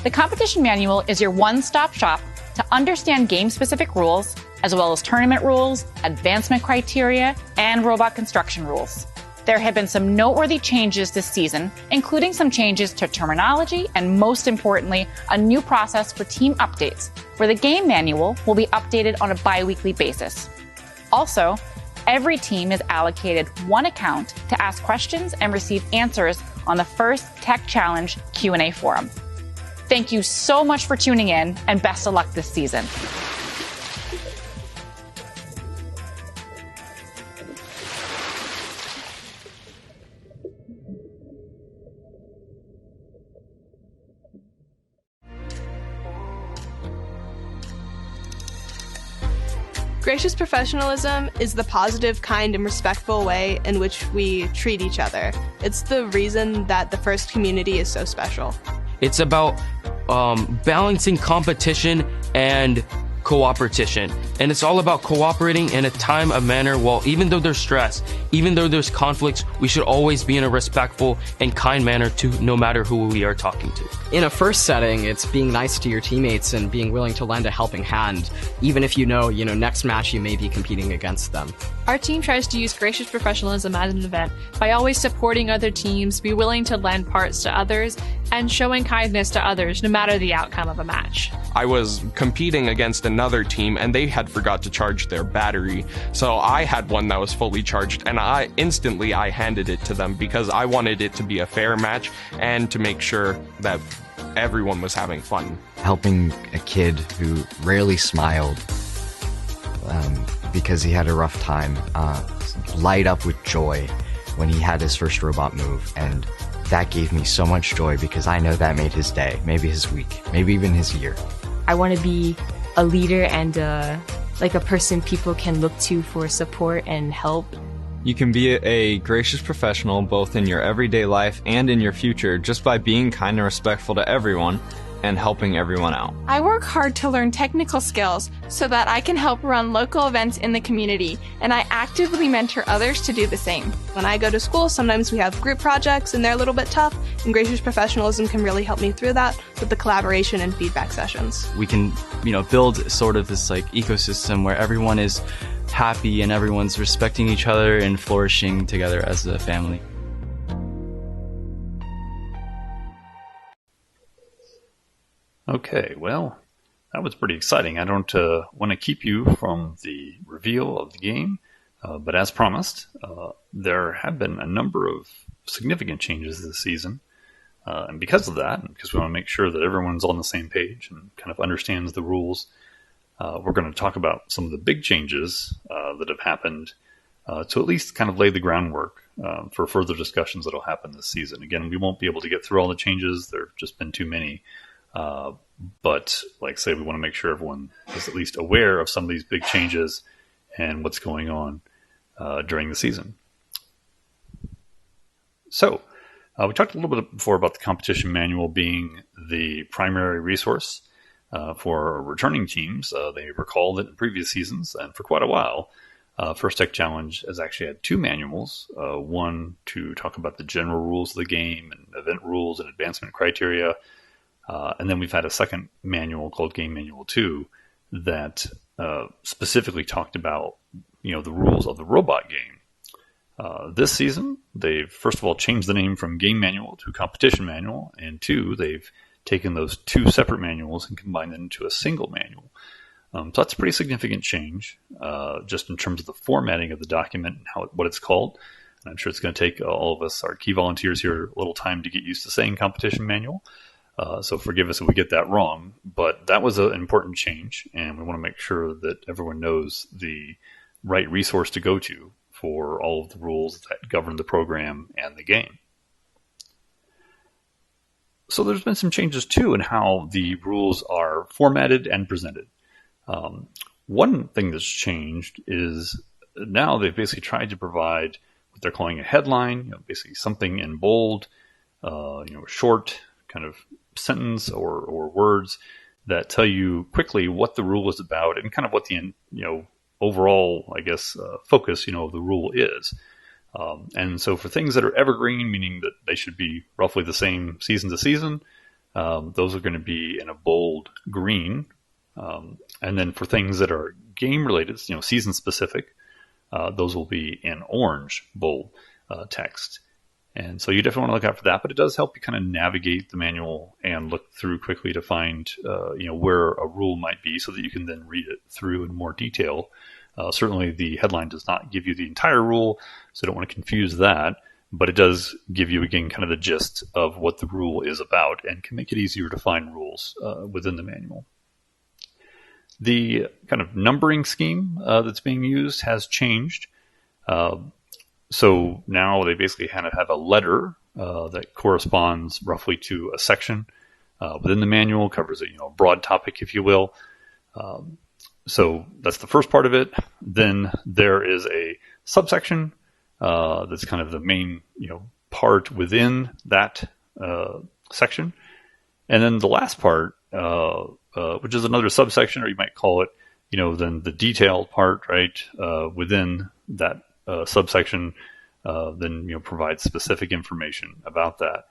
The competition manual is your one-stop shop to understand game-specific rules, as well as tournament rules, advancement criteria, and robot construction rules. There have been some noteworthy changes this season, including some changes to terminology and, most importantly, a new process for team updates, where the game manual will be updated on a bi-weekly basis. Also, every team is allocated one account to ask questions and receive answers on the First Tech Challenge Q&A forum. Thank you so much for tuning in, and best of luck this season. Gracious professionalism is the positive, kind, and respectful way in which we treat each other. It's the reason that the FIRST community is so special. It's about balancing competition and cooperation. And it's all about cooperating in a time of manner while even though there's stress, even though there's conflicts, we should always be in a respectful and kind manner to no matter who we are talking to. In a first setting, it's being nice to your teammates and being willing to lend a helping hand, even if you know, next match you may be competing against them. Our team tries to use gracious professionalism at an event by always supporting other teams, be willing to lend parts to others, and showing kindness to others no matter the outcome of a match. I was competing against another team and they had forgot to charge their battery. So I had one that was fully charged and I handed it to them because I wanted it to be a fair match and to make sure that everyone was having fun. Helping a kid who rarely smiled because he had a rough time light up with joy when he had his first robot move, and that gave me so much joy because I know that made his day, maybe his week, maybe even his year. I want to be a leader and a person people can look to for support and help. You can be a gracious professional both in your everyday life and in your future just by being kind and respectful to everyone and helping everyone out. I work hard to learn technical skills so that I can help run local events in the community, and I actively mentor others to do the same. When I go to school, sometimes we have group projects and they're a little bit tough, and gracious professionalism can really help me through that with the collaboration and feedback sessions. We can, build sort of this ecosystem where everyone is happy and everyone's respecting each other and flourishing together as a family. Okay, well, that was pretty exciting. I don't want to keep you from the reveal of the game, but as promised, there have been a number of significant changes this season. And because of that, and because we want to make sure that everyone's on the same page and kind of understands the rules, we're going to talk about some of the big changes that have happened to at least kind of lay the groundwork for further discussions that will happen this season. Again, we won't be able to get through all the changes. There have just been too many. But like I say, we want to make sure everyone is at least aware of some of these big changes and what's going on during the season. So we talked a little bit before about the competition manual being the primary resource for returning teams. They recall that in previous seasons and for quite a while, First Tech Challenge has actually had two manuals, one to talk about the general rules of the game and event rules and advancement criteria. And then we've had a second manual called Game Manual 2 that specifically talked about, the rules of the robot game. This season, they've first of all changed the name from Game Manual to Competition Manual, and two, they've taken those two separate manuals and combined them into a single manual. So that's a pretty significant change, just in terms of the formatting of the document and what it's called. And I'm sure it's going to take all of us, our key volunteers here, a little time to get used to saying Competition Manual. So forgive us if we get that wrong, but that was an important change, and we want to make sure that everyone knows the right resource to go to for all of the rules that govern the program and the game. So there's been some changes, too, in how the rules are formatted and presented. One thing that's changed is now they've basically tried to provide what they're calling a headline, basically something in bold, short kind of sentence or words that tell you quickly what the rule is about and kind of what the overall, I guess, focus of the rule is. And so for things that are evergreen, meaning that they should be roughly the same season to season, those are going to be in a bold green. And then for things that are game related, season specific, those will be in orange bold text. And so you definitely want to look out for that, but it does help you kind of navigate the manual and look through quickly to find, where a rule might be so that you can then read it through in more detail. Certainly the headline does not give you the entire rule, so I don't want to confuse that, but it does give you, again, kind of the gist of what the rule is about and can make it easier to find rules within the manual. The kind of numbering scheme that's being used has changed. So now they basically kind of have a letter that corresponds roughly to a section within the manual, covers a broad topic, if you will. So that's the first part of it. Then there is a subsection that's kind of the main part within that section. And then the last part which is another subsection, or you might call it, then the detailed part, right, within that subsection, then, provides specific information about that.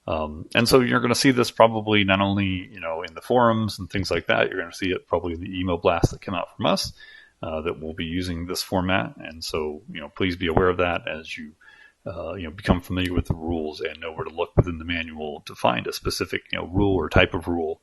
And so you're going to see this probably not only, in the forums and things like that, you're going to see it probably in the email blasts that come out from us, that will be using this format. And so, please be aware of that as you, become familiar with the rules and know where to look within the manual to find a specific, rule or type of rule.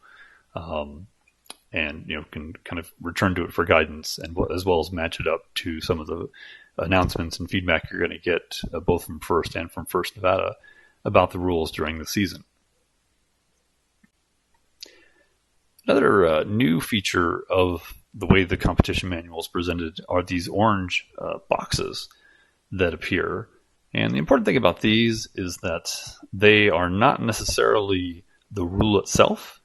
And, can kind of return to it for guidance, and as well as match it up to some of the announcements and feedback you're going to get both from First and from First Nevada about the rules during the season. Another new feature of the way the competition manual is presented are these orange boxes that appear. And the important thing about these is that they are not necessarily the rule itself,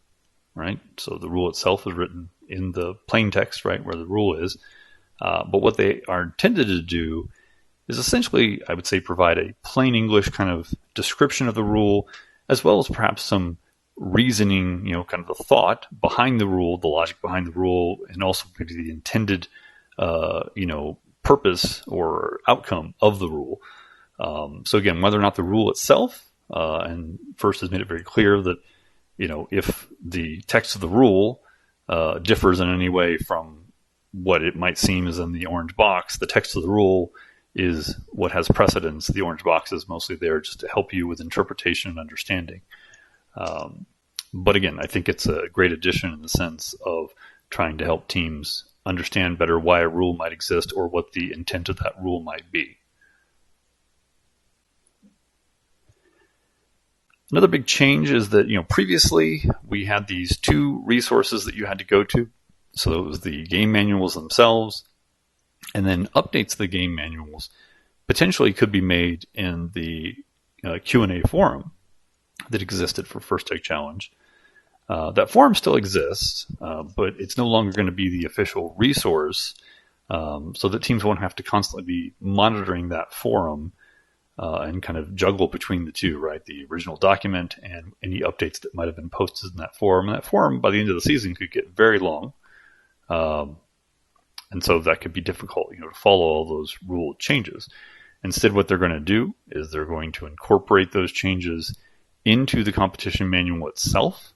right? So the rule itself is written in the plain text, right, where the rule is. But what they are intended to do is essentially, I would say, provide a plain English kind of description of the rule, as well as perhaps some reasoning, kind of the thought behind the rule, the logic behind the rule, and also maybe the intended, purpose or outcome of the rule. So again, whether or not the rule itself, and First has made it very clear that, if the text of the rule differs in any way from what it might seem is in the orange box, the text of the rule is what has precedence. The orange box is mostly there just to help you with interpretation and understanding. But again, I think it's a great addition in the sense of trying to help teams understand better why a rule might exist or what the intent of that rule might be. Another big change is that, previously we had these two resources that you had to go to. So it was the game manuals themselves, and then updates to the game manuals potentially could be made in the Q&A forum that existed for First Tech Challenge. That forum still exists, but it's no longer going to be the official resource, so that teams won't have to constantly be monitoring that forum and kind of juggle between the two, right? The original document and any updates that might have been posted in that forum. And that forum, by the end of the season, could get very long. And so that could be difficult, to follow all those rule changes. Instead, what they're going to do is they're going to incorporate those changes into the competition manual itself.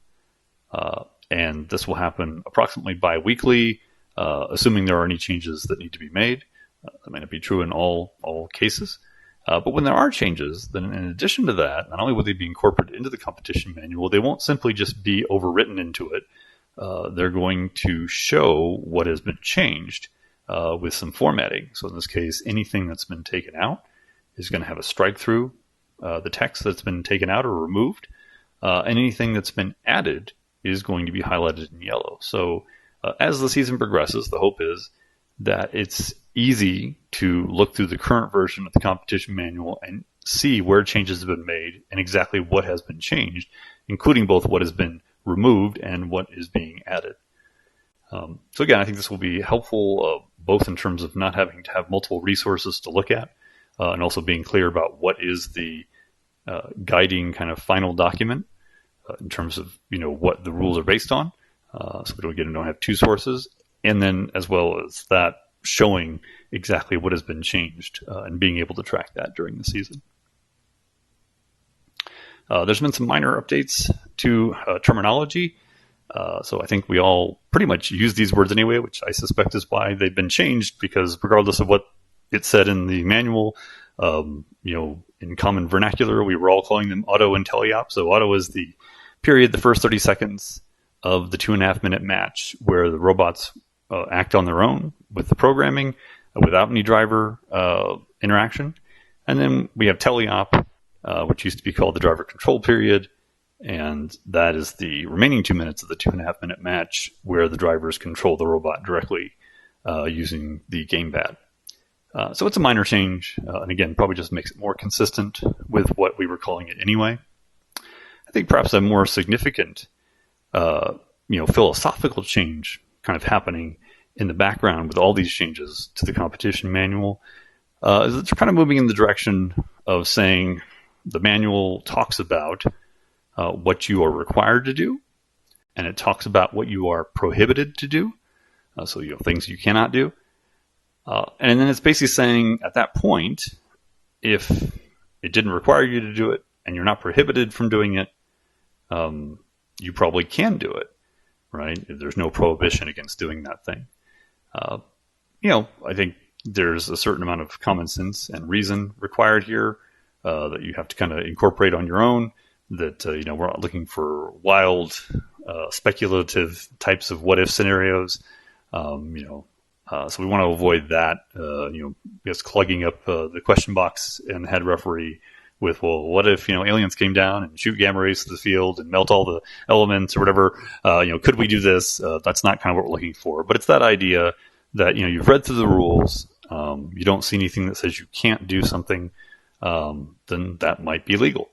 And this will happen approximately bi-weekly, assuming there are any changes that need to be made. That may not be true in all cases. But when there are changes, then in addition to that, not only will they be incorporated into the competition manual, they won't simply just be overwritten into it. They're going to show what has been changed with some formatting. So in this case, anything that's been taken out is going to have a strike through the text that's been taken out or removed. And anything that's been added is going to be highlighted in yellow. So as the season progresses, the hope is that it's easy to look through the current version of the competition manual and see where changes have been made and exactly what has been changed, including both what has been removed and what is being added. So again, I think this will be helpful both in terms of not having to have multiple resources to look at and also being clear about what is the guiding kind of final document in terms of what the rules are based on. So we don't have two sources. And then as well as that, showing exactly what has been changed and being able to track that during the season. There's been some minor updates to terminology. So I think we all pretty much use these words anyway, which I suspect is why they've been changed, because regardless of what it said in the manual, in common vernacular, we were all calling them auto and teleop. So auto is the period, the first 30 seconds of the 2.5-minute match where the robots act on their own with the programming without any driver interaction. And then we have teleop, which used to be called the driver control period. And that is the remaining 2 minutes of the 2.5-minute match where the drivers control the robot directly using the gamepad. So it's a minor change. And again, probably just makes it more consistent with what we were calling it anyway. I think perhaps a more significant, philosophical change kind of happening in the background with all these changes to the competition manual is it's kind of moving in the direction of saying the manual talks about what you are required to do, and it talks about what you are prohibited to do. So, things you cannot do. And then it's basically saying at that point, if it didn't require you to do it and you're not prohibited from doing it, you probably can do it, right? There's no prohibition against doing that thing. I think there's a certain amount of common sense and reason required here that you have to kind of incorporate on your own. That, we're not looking for wild, speculative types of what-if scenarios. So we want to avoid that, just clugging up the question box and the head referee with, well, what if, aliens came down and shoot gamma rays to the field and melt all the elements or whatever? Could we do this? That's not kind of what we're looking for. But it's that idea that, you've read through the rules. You don't see anything that says you can't do something, then that might be legal.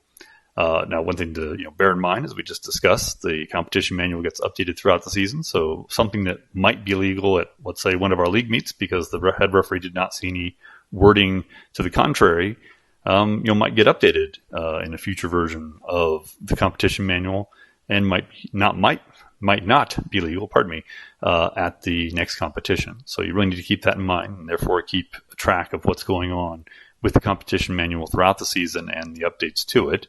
Now, one thing to bear in mind, as we just discussed, the competition manual gets updated throughout the season. So something that might be legal at, let's say, one of our league meets because the head referee did not see any wording to the contrary, might get updated in a future version of the competition manual and might not be legal. At the next competition. So you really need to keep that in mind, and therefore keep track of what's going on with the competition manual throughout the season and the updates to it.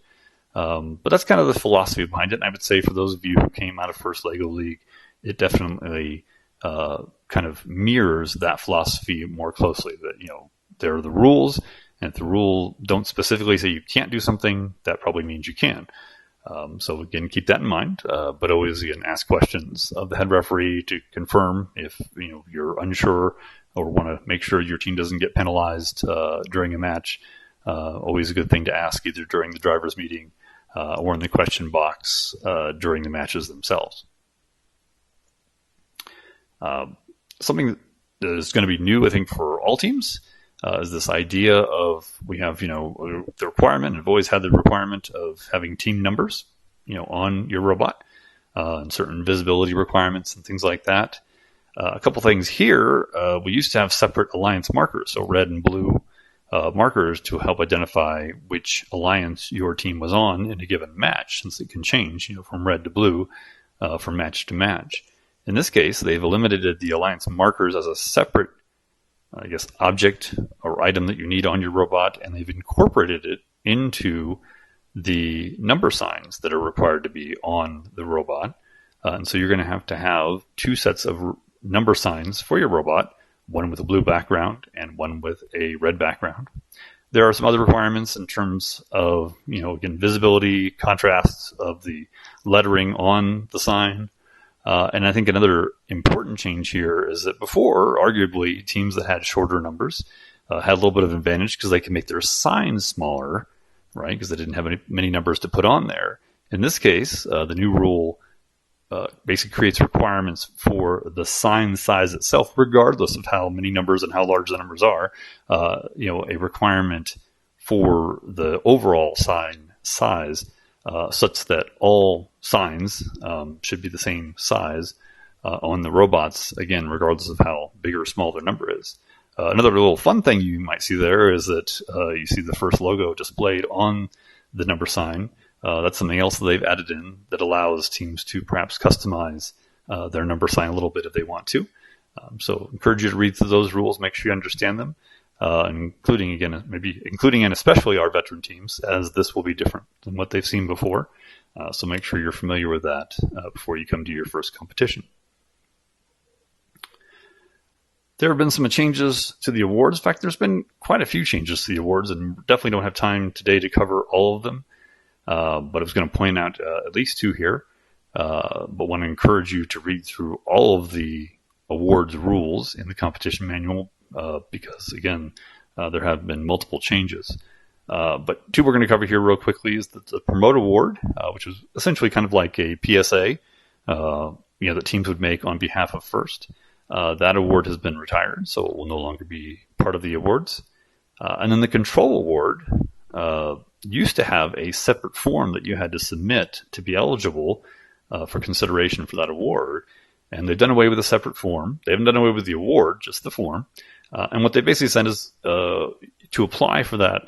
But that's kind of the philosophy behind it. And I would say for those of you who came out of First Lego League, it definitely kind of mirrors that philosophy more closely. That, there are the rules, and if the rule don't specifically say you can't do something, that probably means you can. So again, keep that in mind, but always again ask questions of the head referee to confirm if you're unsure or want to make sure your team doesn't get penalized during a match. Always a good thing to ask either during the drivers' meeting or in the question box during the matches themselves. Something that is going to be new, I think, for all teams is this idea of we have, the requirement, and have always had the requirement of having team numbers, on your robot, and certain visibility requirements and things like that. A couple things here. We used to have separate alliance markers, so red and blue markers to help identify which alliance your team was on in a given match, since it can change, from red to blue from match to match. In this case, they've eliminated the alliance markers as a separate object or item that you need on your robot, and they've incorporated it into the number signs that are required to be on the robot. And so you're going to have two sets of number signs for your robot, one with a blue background and one with a red background. There are some other requirements in terms of, again, visibility, contrasts of the lettering on the sign. And I think another important change here is that before, arguably, teams that had shorter numbers had a little bit of advantage because they could make their signs smaller, right? Because they didn't have many numbers to put on there. In this case, the new rule basically creates requirements for the sign size itself, regardless of how many numbers and how large the numbers are. A requirement for the overall sign size, such that all signs should be the same size on the robots, again, regardless of how big or small their number is. Another little fun thing you might see there is that you see the first logo displayed on the number sign. That's something else that they've added in that allows teams to perhaps customize their number sign a little bit if they want to. So encourage you to read through those rules, make sure you understand them, including and especially our veteran teams, as this will be different than what they've seen before. So make sure you're familiar with that before you come to your first competition. There have been some changes to the awards. In fact, there's been quite a few changes to the awards, and definitely don't have time today to cover all of them. But I was going to point out at least two here, but want to encourage you to read through all of the awards rules in the competition manual because, again, there have been multiple changes. But two we're going to cover here real quickly is the Promote Award, which was essentially kind of like a PSA, that teams would make on behalf of First. That award has been retired, so it will no longer be part of the awards. And then the Control Award used to have a separate form that you had to submit to be eligible for consideration for that award. And they've done away with a separate form. They haven't done away with the award, just the form. And what they basically said is to apply for that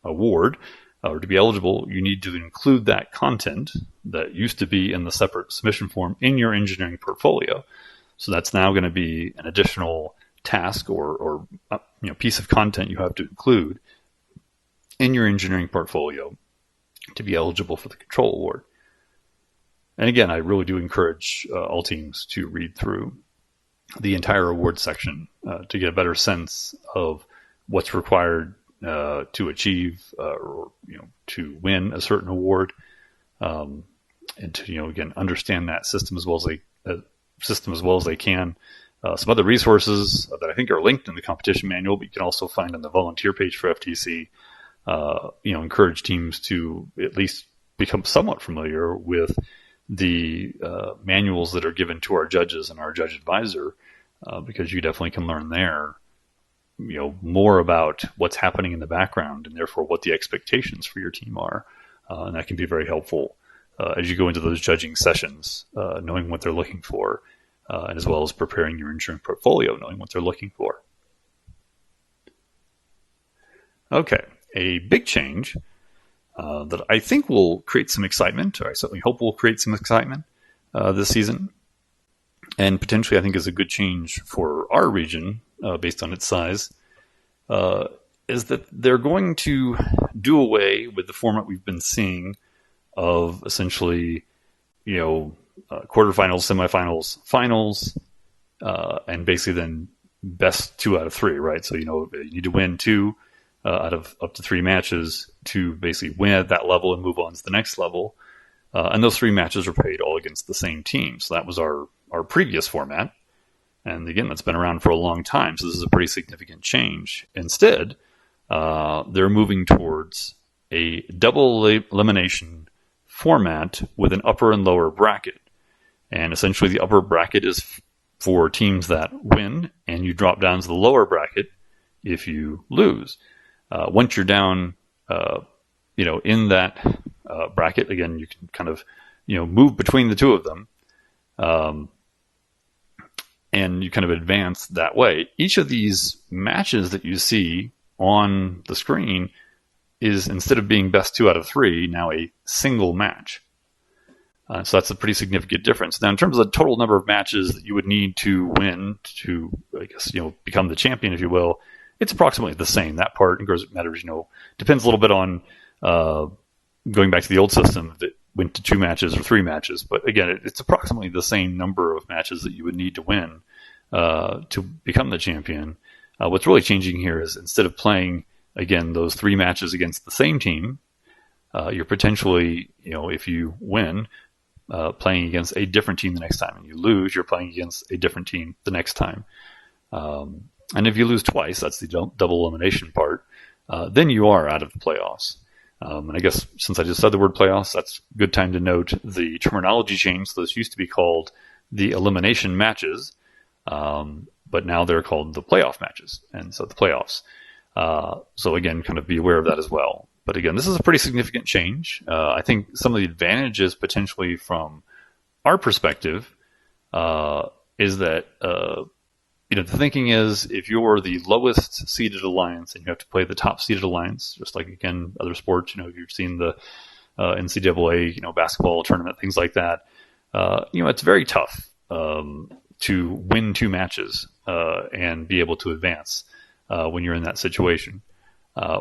award, or to be eligible, you need to include that content that used to be in the separate submission form in your engineering portfolio. So that's now going to be an additional task or piece of content you have to include in your engineering portfolio to be eligible for the control award. And again, I really do encourage all teams to read through the entire award section to get a better sense of what's required to achieve or to win a certain award, and to again understand that system as well as they can. Some other resources that I think are linked in the competition manual, but you can also find on the volunteer page for FTC. Encourage teams to at least become somewhat familiar with the manuals that are given to our judges and our judge advisor, because you definitely can learn there more about what's happening in the background and therefore what the expectations for your team are. And that can be very helpful as you go into those judging sessions, knowing what they're looking for, and as well as preparing your engineering portfolio, knowing what they're looking for. Okay, a big change that I think will create some excitement, or I certainly hope will create some excitement this season, and potentially I think is a good change for our region based on its size, is that they're going to do away with the format we've been seeing of essentially, quarterfinals, semifinals, finals, and basically then best 2 out of 3, right? So, you need to win 2 out of up to 3 matches to basically win at that level and move on to the next level. And those 3 matches are played all against the same team. So that was our previous format. And again, that's been around for a long time. So this is a pretty significant change. Instead, they're moving towards a double elimination format with an upper and lower bracket. And essentially the upper bracket is for teams that win, and you drop down to the lower bracket if you lose. Once you're down, in that bracket, again, you can kind of, move between the two of them, and you kind of advance that way. Each of these matches that you see on the screen is, instead of being best 2 out of 3, now a single match. So that's a pretty significant difference. Now, in terms of the total number of matches that you would need to win to, I guess, become the champion, if you will, it's approximately the same. That part, in course, matters, depends a little bit on going back to the old system if it went to 2 matches or 3 matches. But again, it's approximately the same number of matches that you would need to win to become the champion. What's really changing here is, instead of playing, again, those 3 matches against the same team, you're potentially, if you win, playing against a different team the next time. And you lose, you're playing against a different team the next time. And if you lose twice, that's the double elimination part, then you are out of the playoffs. And I guess since I just said the word playoffs, that's a good time to note the terminology change. So this used to be called the elimination matches, but now they're called the playoff matches. And so the playoffs. So again, kind of be aware of that as well. But again, this is a pretty significant change. I think some of the advantages potentially from our perspective is that, the thinking is, if you're the lowest seeded alliance and you have to play the top seeded alliance, just like, again, other sports, you've seen the NCAA, basketball tournament, things like that, it's very tough to win 2 matches and be able to advance when you're in that situation.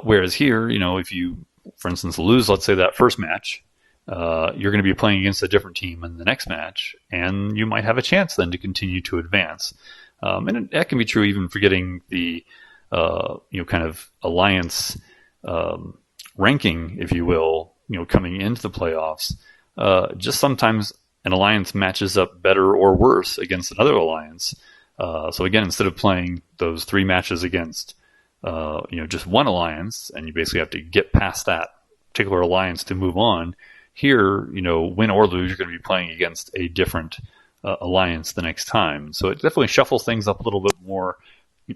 Whereas here, if you, for instance, lose, let's say, that first match, you're going to be playing against a different team in the next match, and you might have a chance then to continue to advance. And that can be true even for getting the, kind of alliance ranking, if you will, coming into the playoffs. Just sometimes an alliance matches up better or worse against another alliance. So again, instead of playing those 3 matches against, just one alliance, and you basically have to get past that particular alliance to move on, here, win or lose, you're going to be playing against a different alliance the next time. So it definitely shuffles things up a little bit more,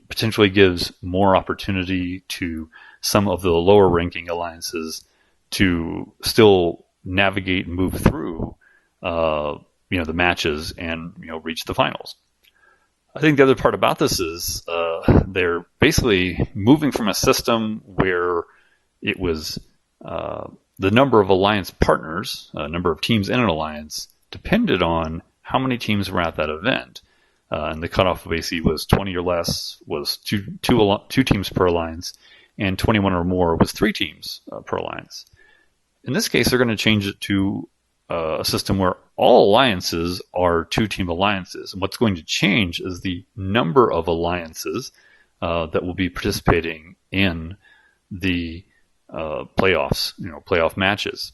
potentially gives more opportunity to some of the lower ranking alliances to still navigate and move through, the matches and, reach the finals. I think the other part about this is they're basically moving from a system where it was the number of alliance partners, number of teams in an alliance, depended on how many teams were at that event. And the cutoff basically was 20 or less was two teams per alliance, and 21 or more was 3 teams per alliance. In this case, they're going to change it to a system where all alliances are 2-team alliances. And what's going to change is the number of alliances that will be participating in the playoffs, playoff matches.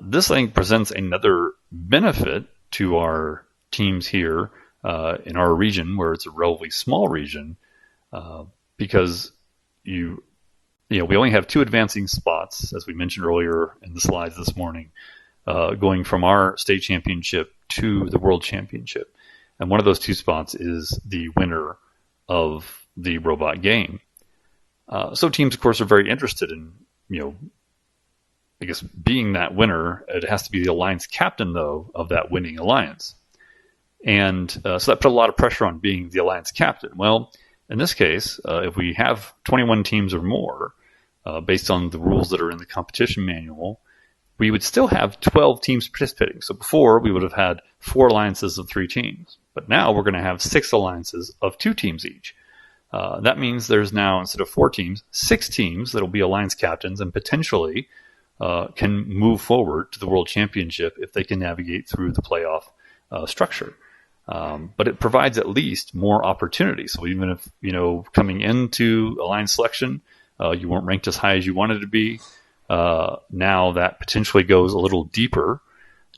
This, I think, presents another benefit to our teams here in our region, where it's a relatively small region, because we only have 2 advancing spots, as we mentioned earlier in the slides this morning, going from our state championship to the world championship. And one of those 2 spots is the winner of the robot game. So teams, of course, are very interested in, I guess, being that winner. It has to be the alliance captain, though, of that winning alliance. And so that put a lot of pressure on being the alliance captain. Well, in this case, if we have 21 teams or more, based on the rules that are in the competition manual, we would still have 12 teams participating. So before, we would have had 4 alliances of 3 teams. But now we're going to have 6 alliances of 2 teams each. That means there's now, instead of 4 teams, 6 teams that will be alliance captains and potentially can move forward to the World Championship if they can navigate through the playoff structure. But it provides at least more opportunity. So even if, coming into alliance selection, you weren't ranked as high as you wanted to be, now that potentially goes a little deeper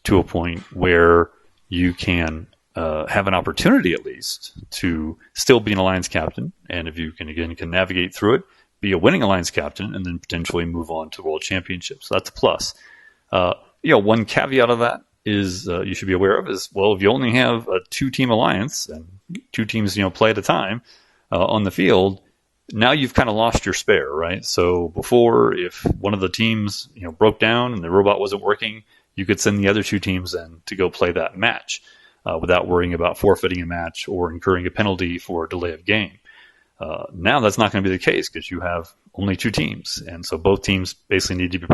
to a point where you can have an opportunity at least to still be an alliance captain. And if you can navigate through it, be a winning alliance captain, and then potentially move on to World Championships. So that's a plus. One caveat of that is you should be aware of is, well, if you only have a 2-team alliance and 2 teams, play at a time on the field, now you've kind of lost your spare, right? So before, if one of the teams, broke down and the robot wasn't working, you could send the other 2 teams in to go play that match without worrying about forfeiting a match or incurring a penalty for a delay of game. Now that's not going to be the case because you have only 2 teams. And so both teams basically need to be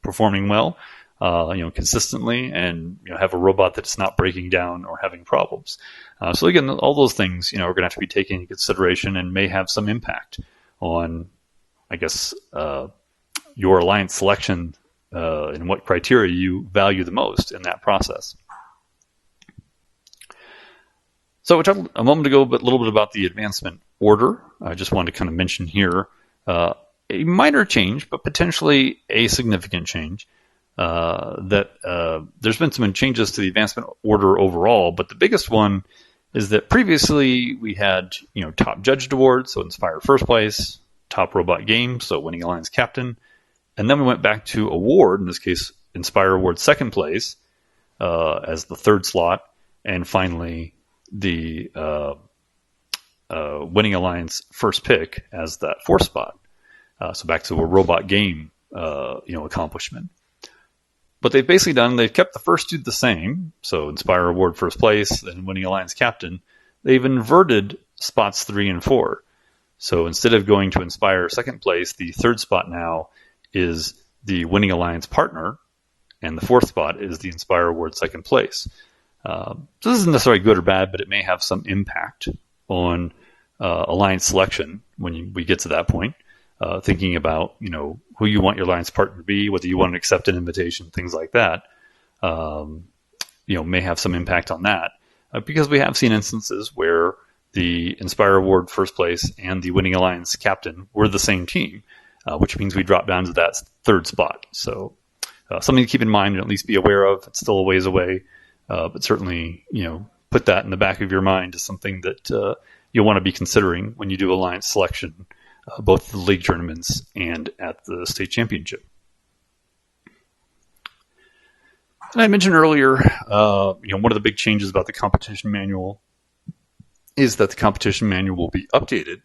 performing well, consistently, and have a robot that's not breaking down or having problems. So again, all those things, are going to have to be taken into consideration and may have some impact on, I guess, your alliance selection and what criteria you value the most in that process. So we talked a moment ago a little bit about the advancement order. I just wanted to kind of mention here a minor change, but potentially a significant change. That there's been some changes to the advancement order overall, but the biggest one is that previously we had, top judged awards, so Inspire first place, top robot game, so winning alliance captain, and then we went back to award, in this case Inspire award second place as the 3rd slot, and finally the winning alliance first pick as that 4th spot. So back to a robot game, accomplishment. But they've basically they've kept the first 2 the same. So Inspire Award first place, then winning alliance captain. They've inverted spots 3 and 4. So instead of going to Inspire second place, the 3rd spot now is the winning alliance partner, and the 4th spot is the Inspire Award second place. So this isn't necessarily good or bad, but it may have some impact on alliance selection when we get to that point. Thinking about, who you want your alliance partner to be, whether you want to accept an invitation, things like that, may have some impact on that. Because we have seen instances where the Inspire Award first place and the winning alliance captain were the same team, which means we drop down to that 3rd spot. So something to keep in mind and at least be aware of. It's still a ways away, but certainly, put that in the back of your mind as something that you'll want to be considering when you do alliance selection, both the league tournaments and at the state championship. And I mentioned earlier, one of the big changes about the competition manual is that the competition manual will be updated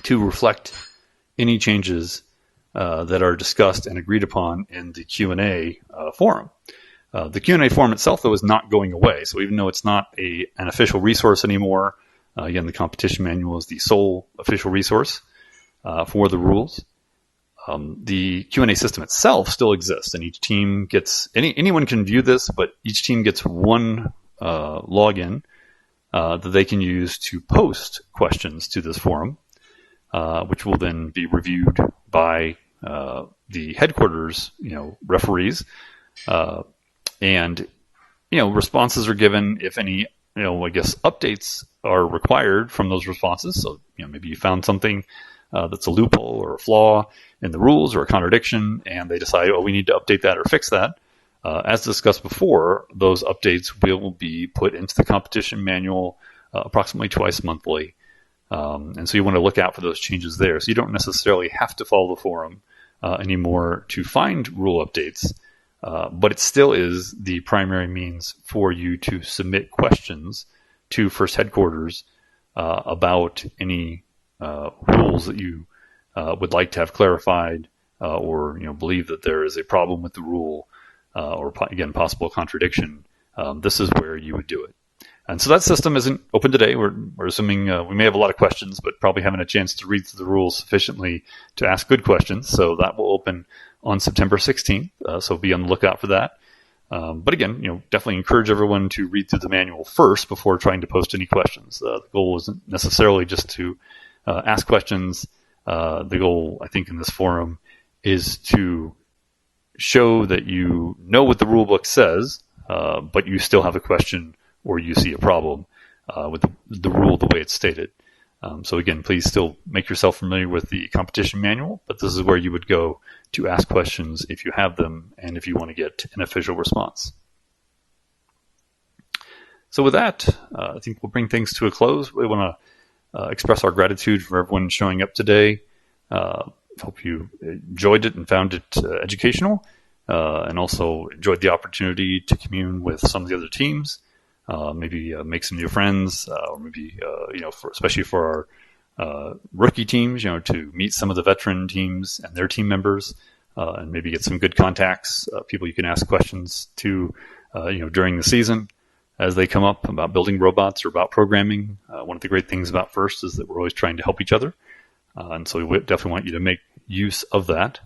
to reflect any changes that are discussed and agreed upon in the Q&A forum. The Q&A forum itself, though, is not going away. So even though it's not an official resource anymore, again, the competition manual is the sole official resource for the rules. The Q&A system itself still exists, and each team gets anyone can view this, but each team gets one login that they can use to post questions to this forum, which will then be reviewed by the headquarters, referees, and responses are given if any, updates are required from those responses. So maybe you found something that's a loophole or a flaw in the rules or a contradiction, and they decide, we need to update that or fix that. As discussed before, those updates will be put into the competition manual approximately twice monthly. And so you want to look out for those changes there. So you don't necessarily have to follow the forum anymore to find rule updates, but it still is the primary means for you to submit questions to First Headquarters about any rules that you would like to have clarified, or believe that there is a problem with the rule, or again possible contradiction. This is where you would do it. And so that system isn't open today. We're assuming we may have a lot of questions, but probably haven't a chance to read through the rules sufficiently to ask good questions. So that will open on September 16th. So be on the lookout for that. But again, definitely encourage everyone to read through the manual first before trying to post any questions. The goal isn't necessarily just to ask questions. The goal, I think, in this forum is to show that you know what the rule book says, but you still have a question or you see a problem with the rule the way it's stated. So again, please still make yourself familiar with the competition manual, but this is where you would go to ask questions if you have them and if you want to get an official response. So with that, I think we'll bring things to a close. We want to express our gratitude for everyone showing up today. Hope you enjoyed it and found it educational, and also enjoyed the opportunity to commune with some of the other teams. Maybe make some new friends, or maybe especially for our rookie teams, to meet some of the veteran teams and their team members, and maybe get some good contacts, people you can ask questions to, during the season as they come up about building robots or about programming. One of the great things about First is that we're always trying to help each other, and so we definitely want you to make use of that.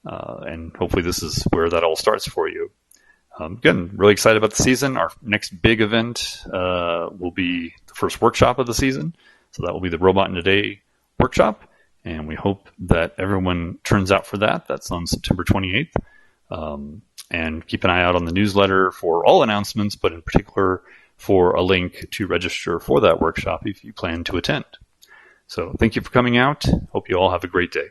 And hopefully this is where that all starts for you. Again, really excited about the season. Our next big event will be the first workshop of the season. So that will be the Robot in a Day workshop. And we hope that everyone turns out for that. That's on September 28th. And keep an eye out on the newsletter for all announcements, but in particular for a link to register for that workshop if you plan to attend. So thank you for coming out. Hope you all have a great day.